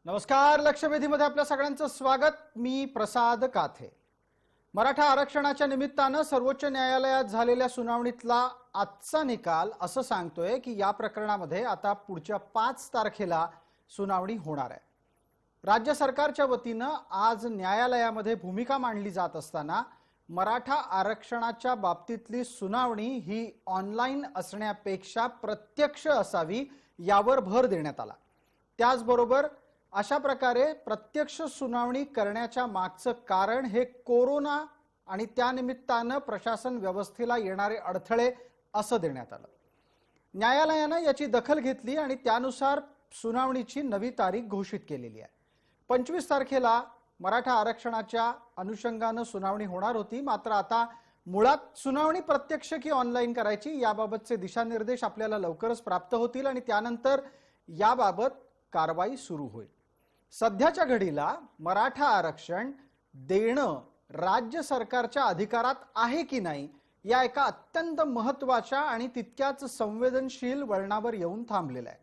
नमस्कार. लक्षवेधीमध्ये आपल्या सगळ्यांचं स्वागत. मी प्रसाद काथे. मराठा आरक्षणाच्या निमित्तानं सर्वोच्च न्यायालयात झालेल्या सुनावणीतला आजचा निकाल असं सांगतोय की या प्रकरणामध्ये आता पुढच्या 5 तारखेला सुनावणी होणार आहे. राज्य सरकारच्या वतीनं आज न्यायालयामध्ये भूमिका मांडली जात असताना मराठा आरक्षणाच्या बाबतीतली सुनावणी ही ऑनलाईन असण्यापेक्षा प्रत्यक्ष असावी यावर भर देण्यात आला. त्याचबरोबर अशा प्रकारे प्रत्यक्ष सुनावणी करण्याच्या मागचं कारण हे कोरोना आणि त्यानिमित्तानं प्रशासन व्यवस्थेला येणारे अडथळे असं देण्यात आलं. न्यायालयानं याची दखल घेतली आणि त्यानुसार सुनावणीची नवी तारीख घोषित केलेली आहे. 25 तारखेला मराठा आरक्षणाच्या अनुषंगानं सुनावणी होणार होती. मात्र आता मुळात सुनावणी प्रत्यक्ष की ऑनलाईन करायची याबाबतचे दिशानिर्देश आपल्याला लवकरच प्राप्त होतील आणि त्यानंतर याबाबत कारवाई सुरू होईल. सध्याच्या घडीला मराठा आरक्षण देणं राज्य सरकारच्या अधिकारात आहे की नाही या एका अत्यंत महत्त्वाच्या आणि तितक्याच संवेदनशील वळणावर येऊन थांबलेलं आहे.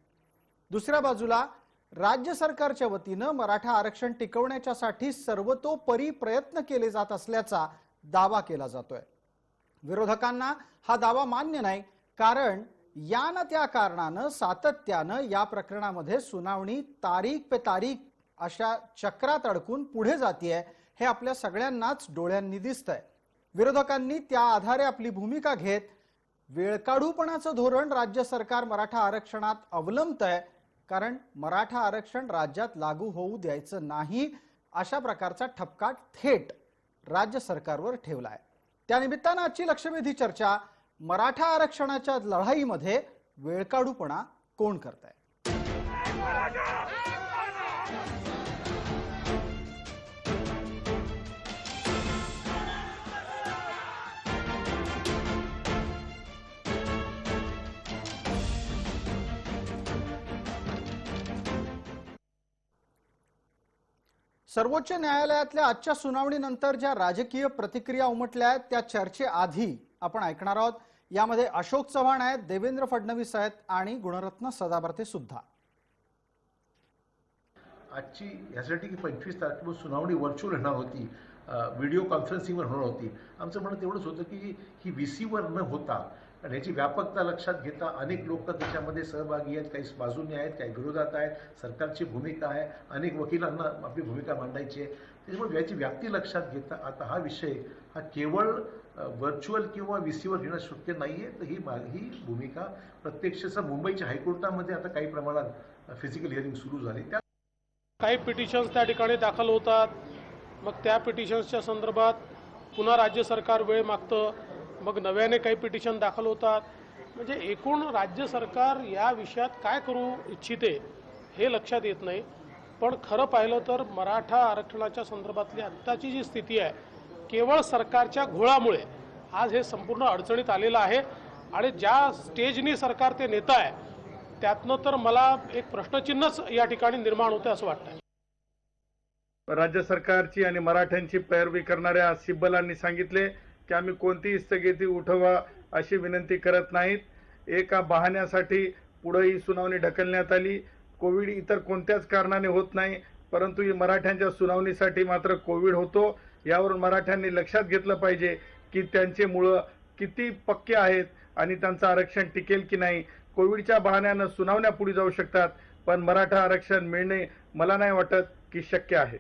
दुसऱ्या बाजूला राज्य सरकारच्या वतीनं मराठा आरक्षण टिकवण्यासाठी सर्वतोपरी प्रयत्न केले जात असल्याचा दावा केला जातोय. विरोधकांना हा दावा मान्य नाही, कारण या ना त्या कारणानं सातत्यानं या प्रकरणामध्ये सुनावणी तारीख पे तारीख अशा चक्रात अडकून पुढे जातीये हे आपल्या सगळ्यांनाच डोळ्यांनी दिसतंय. विरोधकांनी त्या आधारे आपली भूमिका घेत वेळकाढूपणाचं धोरण राज्य सरकार मराठा आरक्षणात अवलंबतंय, कारण मराठा आरक्षण राज्यात लागू होऊ द्यायचं नाही अशा प्रकारचा ठपका थेट राज्य सरकारवर ठेवलाय. त्यानिमित्तानं आजची लक्षवेधी चर्चा मराठा आरक्षणाच्या लढाईमध्ये वेळकाढूपणा कोण करताय. सर्वोच्च न्यायालयातल्या आजच्या सुनावणीनंतर ज्या राजकीय प्रतिक्रिया उमटल्या आहेत त्या चर्चेआधी आपण ऐकणार आहोत. यामध्ये अशोक चव्हाण आहेत, देवेंद्र फडणवीस आहेत आणि गुणरत्न सदावर्ते सुद्धा. आजची यासाठी की 25 तारखेला सुनावणी व्हर्च्युअल होणार होती, व्हिडिओ कॉन्फरन्सिंगवर होणार होती. आमचं म्हणणं तेवढंच होतं की ही VC-वर न होता आणि याची व्यापकता लक्षात घेता अनेक लोक त्याच्यामध्ये सहभागी आहेत, काही बाजूने आहेत, काही विरोधात आहेत, सरकारची भूमिका आहे, अनेक वकिलांना आपली भूमिका मांडायची आहे. त्याच्यामुळे याची व्याप्ती लक्षात घेता आता हा विषय हा केवळ व्हर्च्युअल किंवा VC-वर घेणं शक्य नाही आहे. तर ही भूमिका प्रत्यक्षाचा मुंबईच्या हायकोर्टामध्ये आता काही प्रमाणात फिजिकल हिअरिंग सुरू झाली. त्या काही पिटिशन्स त्या ठिकाणी दाखल होतात, मग त्या पिटिशन्सच्या संदर्भात पुन्हा राज्य सरकार वेळ मागतं, मग नव्याने काही पिटिशन दाखल होतात. म्हणजे एकूण राज्य सरकार या विषयात काय करू इच्छिते हे लक्षात येत नाही. पण खरं पाहिलं तर मराठा आरक्षणाच्या संदर्भातली आत्ताची जी स्थिती आहे केवळ सरकारच्या घोळामुळे आज हे संपूर्ण अडचणीत आलेलं आहे. आणि ज्या स्टेजनी सरकार ते नेत आहे त्यातनं तर मला एक प्रश्नचिन्हच या ठिकाणी निर्माण होते असं वाटतं. राज्य सरकारची आणि मराठ्यांची पैरवी करणाऱ्या सिब्बलांनी सांगितले की आम्ही कोणतीही स्थगिती उठवा अशी विनंती करत नाहीत. एका बहाण्यासाठी पुढे ही सुनावणी ढकलण्यात आली. कोविड इतर कोणत्याच कारणाने होत नाही, परंतु ही मराठ्यांच्या सुनावणीसाठी मात्र कोविड होतो. यावरून मराठ्यांनी लक्षात घेतलं पाहिजे की त्यांचे मुळं किती पक्के आहेत आणि त्यांचं आरक्षण टिकेल की नाही. कोविडच्या बहाण्यानं सुनावण्या पुढे जाऊ शकतात, पण मराठा आरक्षण मिळणे मला नाही वाटत की शक्य आहे.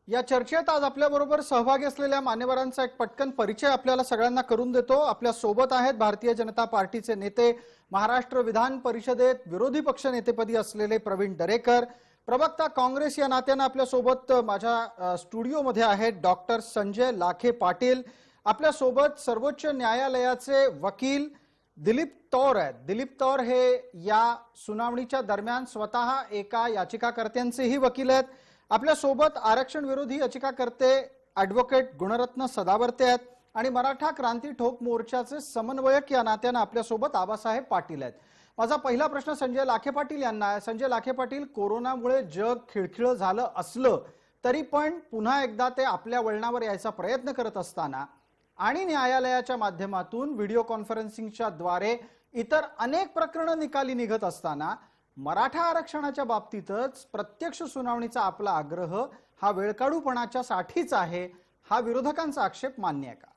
या चर्चेत आज आपल्याबरोबर सहभागी असलेल्या मान्यवरांचा एक पटकन परिचय आपल्याला सगळ्यांना करून देतो. आपल्या सोबत आहेत भारतीय जनता पार्टीचे नेते, महाराष्ट्र विधान परिषदेत विरोधी पक्ष नेतेपदी असलेले प्रवीण दरेकर, प्रवक्ता काँग्रेस या नात्यानं आपल्या सोबत माझ्या स्टुडिओमध्ये आहेत डॉक्टर संजय लाखे पाटील. आपल्या सोबत सर्वोच्च न्यायालयाचे वकील दिलीप तौर आहेत. दिलीप तौर हे या सुनावणीच्या दरम्यान स्वतः एका याचिकाकर्त्यांचेही वकील आहेत. आपल्या सोबत आरक्षण विरोधी याचिकाकर्ते ॲडव्होकेट गुणरत्न सदावर्ते आहेत आणि मराठा क्रांती ठोक मोर्चाचे समन्वयक या नात्यानं आपल्या सोबत आबासाहेब पाटील आहेत. माझा पहिला प्रश्न संजय लाखे पाटील यांना आहे. संजय लाखे पाटील, कोरोनामुळे जग खिळखिळं झालं असलं तरी पण पुन्हा एकदा ते आपल्या वळणावर यायचा प्रयत्न करत असताना आणि न्यायालयाच्या माध्यमातून व्हिडिओ कॉन्फरन्सिंगच्या द्वारे इतर अनेक प्रकरणं निकाली निघत असताना मराठा आरक्षणाच्या बाबतीतच प्रत्यक्ष सुनावणीचा आपला आग्रह हा वेळकाढूपणाच्या साठीच आहे, हा विरोधकांचा आक्षेप मान्य आहे का?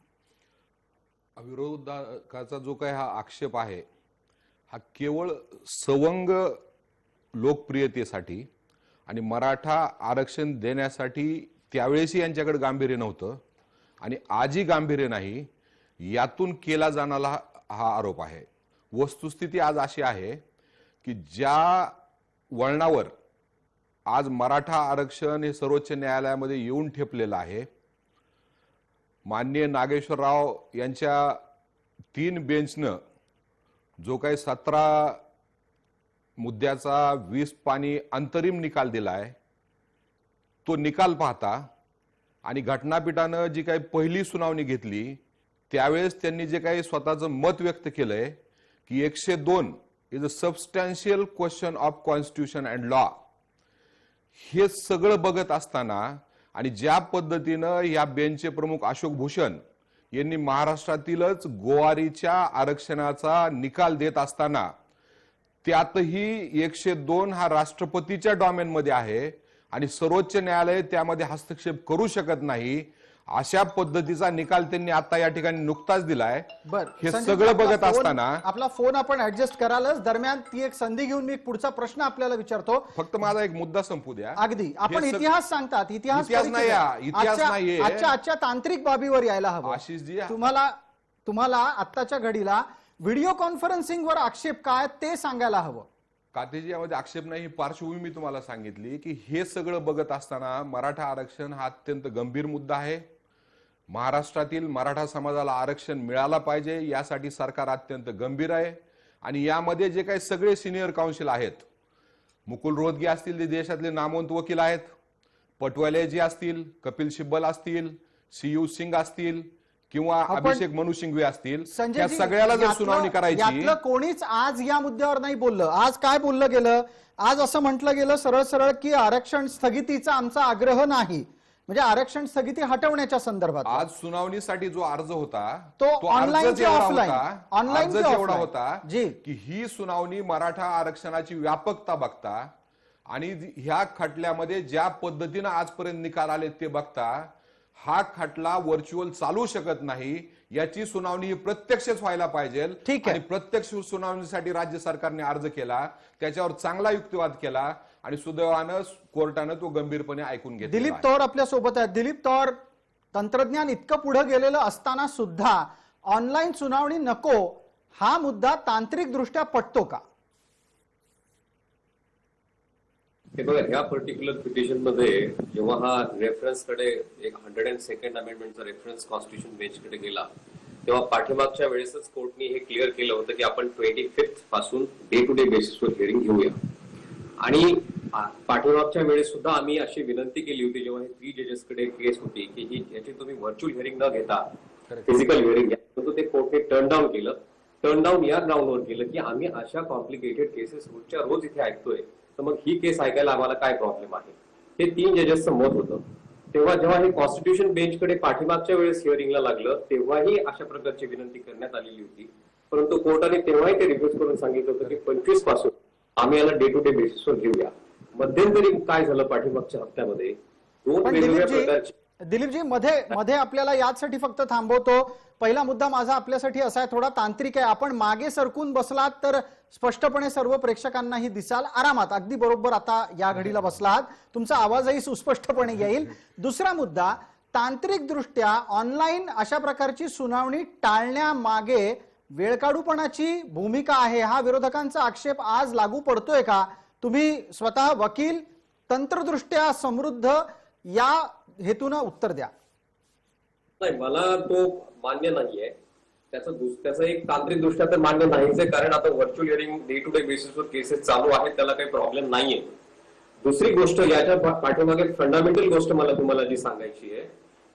विरोधकाचा जो काही हा आक्षेप आहे हा केवळ सवंग लोकप्रियतेसाठी आणि मराठा आरक्षण देण्यासाठी त्यावेळेसही यांच्याकडे गांभीर्य नव्हतं आणि आजही गांभीर्य नाही, यातून केला जाणारा हा आरोप आहे. वस्तुस्थिती आज अशी आहे की ज्या वळणावर आज मराठा आरक्षण हे सर्वोच्च न्यायालयामध्ये येऊन ठेपलेलं आहे, माननीय नागेश्वरराव यांच्या 3 बेंचनं जो काही 17 मुद्द्याचा 20 पानी अंतरिम निकाल दिलाय, तो निकाल पाहता आणि घटनापीठानं जी काही पहिली सुनावणी घेतली त्यावेळेस त्यांनी जे काही स्वतःचं मत व्यक्त केलंय की 102 is a substantial question of constitution and law, हे सगळं बघत असताना आणि ज्या पद्धतीनं या बेंचचे प्रमुख अशोक भूषण यांनी महाराष्ट्रातीलच गोवारीच्या आरक्षणाचा निकाल देत असताना त्यातही 102 हा राष्ट्रपतीच्या डॉमेनमध्ये आहे आणि सर्वोच्च न्यायालय त्यामध्ये हस्तक्षेप करू शकत नाही, अशा पद्धतीचा निकाल त्यांनी आता या ठिकाणी नुकताच दिलाय. बर, हे संजय, सगळं आपला बघत फोन- असताना आपला फोन आपण ऍडजस्ट करालच. दरम्यान ती एक संधी घेऊन मी एक पुढचा प्रश्न आपल्याला विचारतो. फक्त माझा एक मुद्दा संपू द्या. अगदी आपण हे सग- इतिहास सांगतात, इतिहास इतिहास कधी नाही केला? हा, इतिहास नाहीये. आजच्या तांत्रिक बाबीवर यायला हवं. आशिषजी, तुम्हाला आत्ताच्या घडीला व्हिडिओ कॉन्फरन्सिंगवर आक्षेप काय ते सांगायला हवं. कातेजी, यामध्ये आक्षेप नाही, ही पार्श्वभूमी मी तुम्हाला सांगितली की हे सगळं बघत असताना मराठा आरक्षण हा अत्यंत गंभीर मुद्दा आहे. महाराष्ट्रातील मराठा समाजाला आरक्षण मिळाला पाहिजे यासाठी सरकार अत्यंत गंभीर आहे आणि यामध्ये जे काही सगळे सिनियर काउन्सिल आहेत, मुकुल रोहतगी असतील, जे देशातले नामवंत वकील आहेत, पटवालेजी असतील, कपिल सिब्बल असतील, सीयू सिंग असतील किंवा अभिषेक मनु सिंघवी असतील, या सगळ्याला जर सुनावणी करायची, यातलं कोणीच आज या मुद्द्यावर नाही बोललं. आज काय बोललं गेलं? आज असं म्हटलं गेलं सरळ सरळ की आरक्षण स्थगितीचा आमचा आग्रह नाही, म्हणजे आरक्षण स्थगिती हटवण्याच्या संदर्भात. आज सुनावणीसाठी जो अर्ज होता तो ऑनलाईन अर्ज की एवढा ऑफलाईन? होता, ऑनलाईन अर्ज की एवढा ऑफलाईन? होता जी. की ही सुनावणी मराठा आरक्षणाची व्यापकता बघता आणि ह्या खटल्यामध्ये ज्या पद्धतीनं आजपर्यंत निकाल आले ते बघता हा खटला व्हर्च्युअल चालू शकत नाही, याची सुनावणी ही प्रत्यक्षच व्हायला पाहिजे. ठीक आहे. आणि प्रत्यक्ष सुनावणीसाठी राज्य सरकारने अर्ज केला, त्याच्यावर चांगला युक्तिवाद केला आणि सुदैवानं कोर्टानं तो गंभीरपणे ऐकून घेतला. दिलीप तौर आपल्या सोबत आहेत. दिलीप तौर, तंत्रज्ञान इतकं पुढे गेलेलं असताना सुद्धा ऑनलाईन सुनावणी नको हा मुद्दा तांत्रिक दृष्ट्या पटतो का? हे बघा, ह्या पर्टिक्युलर पिटिशन मध्ये जेव्हा हा रेफरन्स कडे एक 102nd अमेंडमेंटचा रेफरन्स कॉन्स्टिट्यूशन बेंच कडे गेला, तेव्हा पाठीमागच्या वेळेसच कोर्टने हे क्लिअर केलं होतं की आपण 25th पासून डे टू डे बेसिसवर हिअरिंग घेऊया. आणि पाठीमागच्या वेळेस सुद्धा आम्ही अशी विनंती केली होती, जेव्हा हे 3 जजेस कडे केस होती की ही याची तुम्ही व्हर्च्युअल हिअरिंग न घेता फिजिकल हिअरिंग घ्या, परंतु ते कोर्टने टर्न डाऊन केलं. टर्न डाऊन या ग्राउंडवर केलं की आम्ही अशा कॉम्प्लिकेटेड केसेस रोजच्या रोज इथे ऐकतोय, तर मग ही केस ऐकायला आम्हाला काय प्रॉब्लेम आहे, हे 3 जजेसचं मत होतं. तेव्हा जेव्हा हे कॉन्स्टिट्यूशन बेंचकडे पाठीमागच्या वेळेस हिअरिंगला लागलं तेव्हाही अशा प्रकारची विनंती करण्यात आलेली होती, परंतु कोर्टाने तेव्हाही ते रिफ्यूज करून सांगितलं होतं की 25 पासून आम्ही याला डे टू डे बेसिसवर घेऊया. मध्यंतरी काय झालं पाठीमागच्या हप्त्यामध्ये 2 पण वेगवेगळ्या प्रकारचे दिलीपजी मध्ये आपल्याला यासाठी फक्त थांबवतो. पहिला मुद्दा माझा आपल्यासाठी असा आहे, थोडा तांत्रिक आहे. आपण मागे सरकून बसलात तर स्पष्टपणे सर्व प्रेक्षकांनाही दिसाल आरामात. अगदी बरोबर आता या घडीला बसलात, तुमचा आवाजही सुस्पष्टपणे येईल. दुसरा मुद्दा, तांत्रिक दृष्ट्या ऑनलाईन अशा प्रकारची सुनावणी टाळण्यामागे वेळकाढूपणाची भूमिका आहे, हा विरोधकांचा आक्षेप आज लागू पडतोय का? तुम्ही स्वतः वकील, तंत्रदृष्ट्या समृद्ध, या हेतून उत्तर द्या. नाही, मला तो मान्य नाहीये. त्याचं एक तांत्रिक दृष्ट्या तर मान्य नाहीच आहे, कारण आता virtual hearing day to day बेसिसवर केसेस चालू आहेत, त्याला काही प्रॉब्लेम नाहीये. दुसरी गोष्ट, याच्या पाठीमागे फंडामेंटल गोष्ट मला तुम्हाला जी सांगायची आहे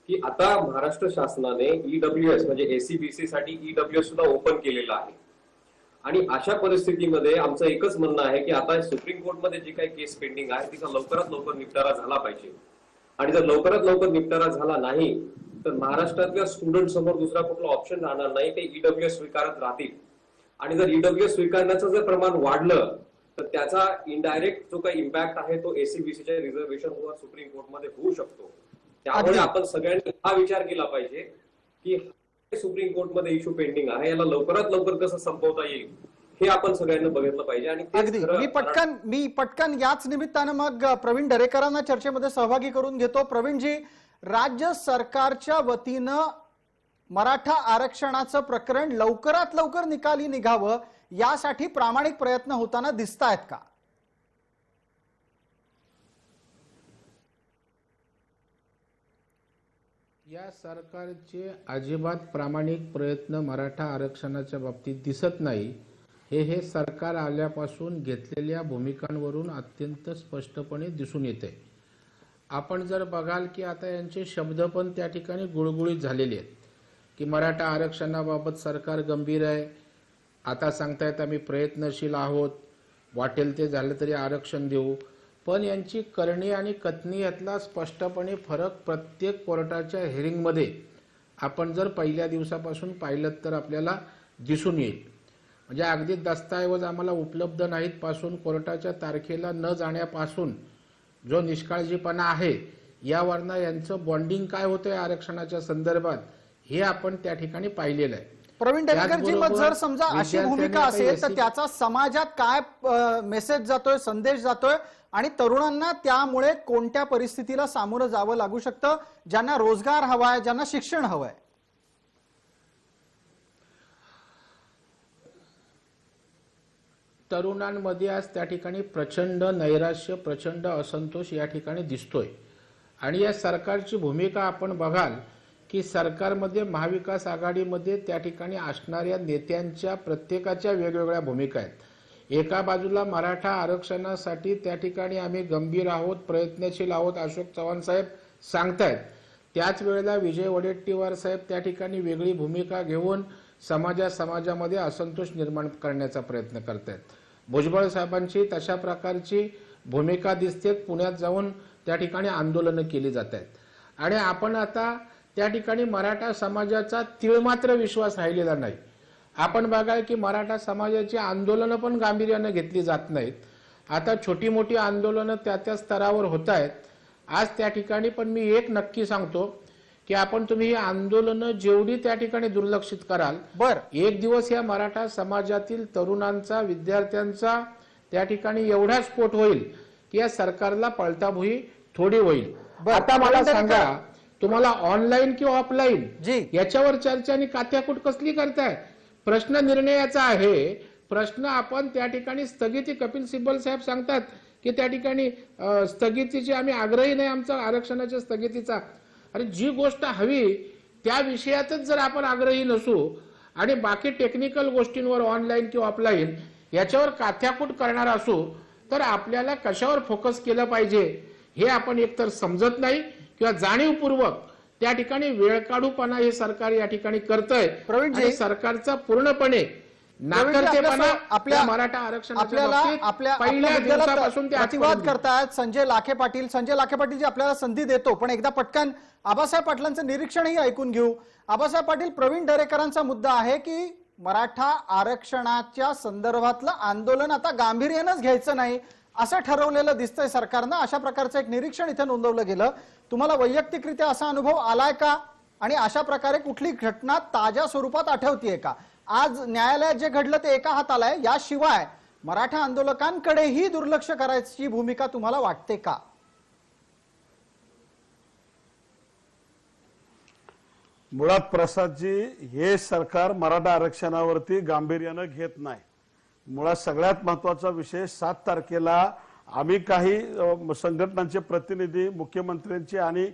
की आता महाराष्ट्र शासनाने ईडब्ल्यूएस म्हणजे एसीबीसी साठी ईडब्ल्यूएस सुद्धा ओपन केलेलं आहे. आणि अशा परिस्थितीमध्ये आमचं एकच म्हणणं आहे की आता सुप्रीम कोर्टमध्ये जी काही केस पेंडिंग आहे तिचा लवकरात लवकर निपटारा झाला पाहिजे. आणि जर लवकरात लवकर निपटारा झाला नाही तर महाराष्ट्रातल्या स्टुडंट समोर दुसरा कुठला ऑप्शन राहणार नाही, ते ईडब्ल्यूएस स्वीकारत राहतील. आणि जर ईडब्ल्यूएस स्वीकारण्याचं जर प्रमाण वाढलं तर त्याचा इनडायरेक्ट जो काही इम्पॅक्ट आहे तो एसीबीसीच्या रिझर्वेशनवर सुप्रीम कोर्टमध्ये होऊ शकतो. त्यामुळे आपण सगळ्यांनी हा विचार केला पाहिजे की सुप्रीम कोर्टमध्ये इश्यू पेंडिंग आहे, याला लवकरात लवकर कसं संपवता येईल हे आपण सगळ्यांनी बघितलं पाहिजे. आणि अगदी मी पटकन याच निमित्तानं मग प्रवीण दरेकरांना चर्चेमध्ये सहभागी करून घेतो. प्रवीणजी, राज्य सरकारच्या वतीनं मराठा आरक्षणाचं प्रकरण लवकरात लवकर निकाली निघावं यासाठी प्रामाणिक प्रयत्न होताना दिसत आहेत का? या सरकारचे अजिबात प्रामाणिक प्रयत्न मराठा आरक्षणाच्या बाबतीत दिसत नाही. हे सरकार आल्यापासून घेतलेल्या भूमिकांवरून अत्यंत स्पष्टपणे दिसून येते. आपण जर बघाल की आता यांचे शब्द पण त्या ठिकाणी गुळगुळीत झालेले आहेत की मराठा आरक्षणाबाबत सरकार गंभीर आहे. आता सांगतायत आम्ही प्रयत्नशील आहोत, वाटेल ते झालं तरी आरक्षण देऊ. पण यांची करणी आणि कथनी यातला स्पष्टपणे फरक प्रत्येक कोर्टाच्या हिअरिंगमध्ये आपण जर पहिल्या दिवसापासून पाहिलं तर आपल्याला दिसून येईल. म्हणजे अगदी दस्तऐवज आम्हाला उपलब्ध नाहीत पासून कोर्टाच्या तारखेला न जाण्यापासून जो निष्काळजीपणा आहे यावरनं यांचं बॉन्डिंग काय होतंय आरक्षणाच्या संदर्भात हे आपण त्या ठिकाणी पाहिलेलं आहे. प्रवीण दरेकरजी, मग जर समजा अशी भूमिका असेल तर त्याचा समाजात काय मेसेज जातोय, संदेश जातोय आणि तरुणांना त्यामुळे कोणत्या परिस्थितीला सामोरं जावं लागू शकतं, ज्यांना रोजगार हवाय, ज्यांना शिक्षण हवंय? तरुणांमध्ये आज त्या ठिकाणी प्रचंड नैराश्य, प्रचंड असंतोष या ठिकाणी दिसतोय. आणि या सरकारची भूमिका आपण बघाल की सरकारमध्ये महाविकास आघाडीमध्ये त्या ठिकाणी असणाऱ्या नेत्यांच्या प्रत्येकाच्या वेगवेगळ्या भूमिका आहेत. एका बाजूला मराठा आरक्षणासाठी त्या ठिकाणी आम्ही गंभीर आहोत, प्रयत्नशील आहोत अशोक चव्हाण साहेब सांगतायत. त्याच वेळेला विजय वडेट्टीवार साहेब त्या ठिकाणी वेगळी भूमिका घेऊन समाजामध्ये असंतोष निर्माण करण्याचा प्रयत्न करतायत. भुजबळ साहेबांची तशा प्रकारची भूमिका दिसते. पुण्यात जाऊन त्या ठिकाणी आंदोलनं केली जात आहेत. आणि आपण आता त्या ठिकाणी मराठा समाजाचा तिळमात्र विश्वास राहिलेला नाही. आपण बघाल की मराठा समाजाची आंदोलनं पण गांभीर्यानं घेतली जात नाहीत. आता छोटी मोठी आंदोलनं त्या स्तरावर होत आहेत. आज त्या ठिकाणी पण मी एक नक्की सांगतो की तुम्ही ही आंदोलनं जेवढी त्या ठिकाणी दुर्लक्षित कराल, एक दिवस या मराठा समाजातील तरुणांचा, विद्यार्थ्यांचा त्या ठिकाणी एवढा स्फोट होईल की या सरकारला पळताभुई थोडी होईल. आता मला सांगा, तुम्हाला ऑनलाईन किंवा ऑफलाईन याच्यावर चर्चा आणि कात्याकूट कसली करताय? प्रश्न निर्णयाचा आहे. प्रश्न आपण त्या ठिकाणी स्थगिती, कपिल सिब्बल साहेब सांगतात की त्या ठिकाणी स्थगितीची आम्ही आग्रही नाही आमचा आरक्षणाच्या स्थगितीचा. अरे जी गोष्ट हवी त्या विषयातच जर आपण आग्रही नसू आणि बाकी टेक्निकल गोष्टींवर ऑनलाईन किंवा ऑफलाईन याच्यावर काथ्याकूट करणार असू तर आपल्याला कशावर फोकस केलं पाहिजे हे आपण एकतर समजत नाही किंवा जाणीवपूर्वक त्या ठिकाणी वेळ काढूपणा हे सरकार या ठिकाणी करतंय. आणि सरकारचा पूर्णपणे नाकर्तेपणा आपल्या मराठा आरक्षणाच्या पहिल्या दिवसापासून प्रतिवाद करतायत. संजय लाखे पाटील जी आपल्याला संधी देतो, पण एकदा पटकन आबासाहेब पाटलांचं निरीक्षणही ऐकून घेऊ. आबासाहेब पाटील, प्रवीण दरेकरांचा मुद्दा आहे की मराठा आरक्षणाच्या संदर्भातलं आंदोलन आता गांभीर्यानंच घ्यायचं नाही असं ठरवलेलं दिसतंय सरकारनं. अशा प्रकारचं एक निरीक्षण इथे नोंदवलं गेलं. तुम्हाला वैयक्तिकरित्या असा अनुभव आलाय का? आणि अशा प्रकारे कुठली घटना ताज्या स्वरूपात आठवतीये का? आज न्यायालयात जे घडलं ते एका हाताला आहे, याशिवाय मराठा आंदोलकांकडेही दुर्लक्ष करायची भूमिका तुम्हाला वाटते का? मुळात प्रसादजी, हे सरकार मराठा आरक्षणावरती गांभीर्यानं घेत नाही. मुळात सगळ्यात महत्वाचा विषय, 7 तारखेला आम्ही काही संघटनांचे प्रतिनिधी, मुख्यमंत्र्यांची आणि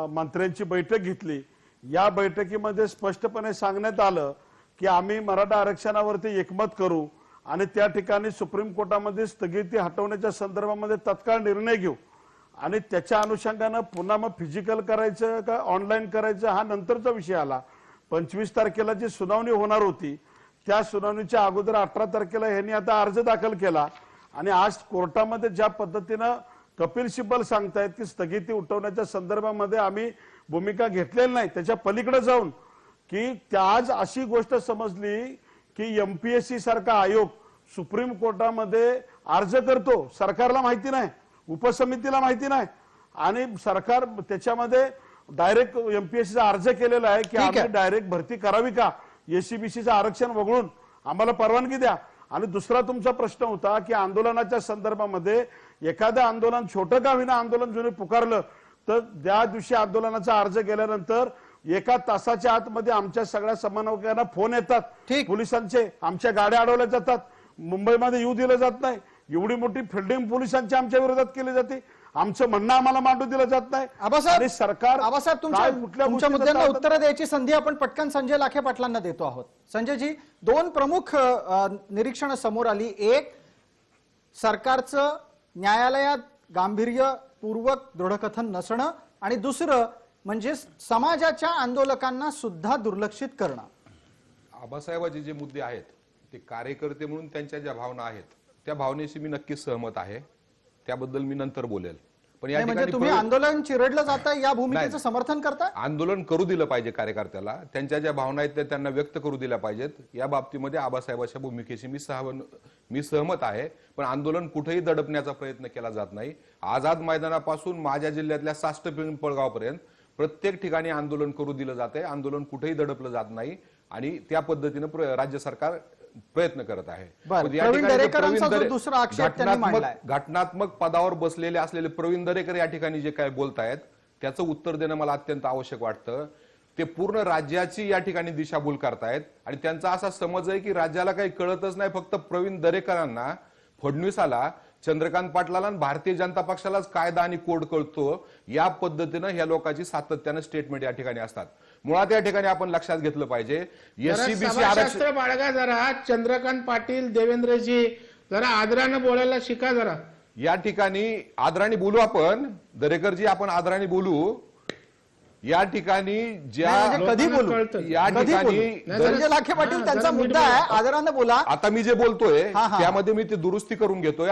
मंत्र्यांची बैठक घेतली. या बैठकीमध्ये स्पष्टपणे सांगण्यात आलं की आम्ही मराठा आरक्षणावरती एकमत करू आणि त्या ठिकाणी सुप्रीम कोर्टामध्ये स्थगिती हटवण्याच्या संदर्भामध्ये तत्काळ निर्णय घेऊ. आणि त्याच्या अनुषंगानं पुन्हा मग फिजिकल करायचं का ऑनलाईन करायचं हा नंतरचा विषय आला. 25 तारखेला जी सुनावणी होणार होती त्या सुनावणीच्या अगोदर 18 तारखेला यांनी आता अर्ज दाखल केला. आणि आज कोर्टामध्ये ज्या पद्धतीनं कपिल सिब्बल सांगतायत की स्थगिती उठवण्याच्या संदर्भामध्ये आम्ही भूमिका घेतलेली नाही, त्याच्या पलीकडे जाऊन की आज अशी गोष्ट समजली की MPSC सारखा आयोग सुप्रीम कोर्टामध्ये अर्ज करतो, सरकारला माहिती नाही, उपसमितीला माहिती नाही, आणि सरकार त्याच्यामध्ये डायरेक्ट एमपीएससीचा अर्ज केलेला आहे की आम्ही डायरेक्ट भरती करावी का, एससीबीसीचं आरक्षण वगळून आम्हाला परवानगी द्या. आणि दुसरा तुमचा प्रश्न होता की आंदोलनाच्या संदर्भामध्ये एखादं आंदोलन छोटं का होईना आंदोलन जुने पुकारलं तर त्या दिवशी आंदोलनाचा अर्ज केल्यानंतर 1 तासाच्या आतमध्ये आमच्या सगळ्या समन्वयकांना फोन येतात, पोलिसांचे, आमच्या गाड्या अडवल्या जातात, मुंबईमध्ये येऊ दिलं जात नाही, एवढी मोठी फिल्डिंग पोलिसांची आमच्या विरोधात केली जाते, आमचं म्हणणं आम्हाला मांडू दिलं जात नाही. आणि सरकार आबासाहेब तुमच्या मुद्द्यांना उत्तर द्यायची संधी आपण पटकन संजय लाखे पाटलांना देतो आहोत. संजयजी, 2 प्रमुख निरीक्षणं समोर आली. एक, सरकारचं न्यायालयात गांभीर्यपूर्वक दृढकथन नसणं, आणि दुसरं म्हणजे समाजाच्या आंदोलकांना सुद्धा दुर्लक्षित करणं. आबासाहेबाचे जे मुद्दे आहेत ते कार्यकर्ते म्हणून त्यांच्या ज्या भावना आहेत त्या भावनेशी मी नक्कीच सहमत आहे, त्याबद्दल मी नंतर बोलेल. पण या म्हणजे ठिकाणी तुम्ही आंदोलन चिरडलं जातं या भूमिकेचं समर्थन करता? आंदोलन करू दिलं पाहिजे कार्यकर्त्याला, त्यांच्या ज्या भावना आहेत त्या त्यांना व्यक्त करू दिल्या पाहिजेत. या बाबतीमध्ये आबासाहेबांच्या भूमिकेशी मी सहमत आहे. पण आंदोलन कुठेही दडपण्याचा प्रयत्न केला जात नाही. आझाद मैदानापासून माझ्या जिल्ह्यातल्या साष्ट पिंपळगावपर्यंत प्रत्येक ठिकाणी आंदोलन करू दिलं जाते, आंदोलन कुठेही दडपलं जात नाही, आणि त्या पद्धतीने राज्य सरकार प्रयत्न करत आहे. घटनात्मक पदावर बसलेले असलेले प्रवीण दरेकर या ठिकाणी जे काय बोलतायत त्याचं उत्तर देणं मला अत्यंत आवश्यक वाटतं. ते पूर्ण राज्याची या ठिकाणी दिशाभूल करतायत, आणि त्यांचा असा समज आहे की राज्याला काही कळतच नाही, फक्त प्रवीण दरेकरांना, फडणवीसाला, चंद्रकांत पाटलाला आणि भारतीय जनता पक्षालाच कायदा आणि कोड कळतो. या पद्धतीनं ह्या लोकांची सातत्यानं स्टेटमेंट या ठिकाणी असतात. मुळात या ठिकाणी आपण लक्षात घेतलं पाहिजे, एससीबीसी आरक्षण बाळगा जरा, चंद्रकांत पाटील, देवेंद्रजी जरा आदरानं बोलायला शिका जरा. या ठिकाणी आदराने बोलू आपण, दरेकरजी आपण आदराने बोलू. या ठिकाणी कधी बोलू, या ठिकाणी संजय लाखे पाटील त्यांचा मुद्दा आहे, आदरानं बोला. आता मी जे बोलतोय त्यामध्ये मी ते दुरुस्ती करून घेतोय.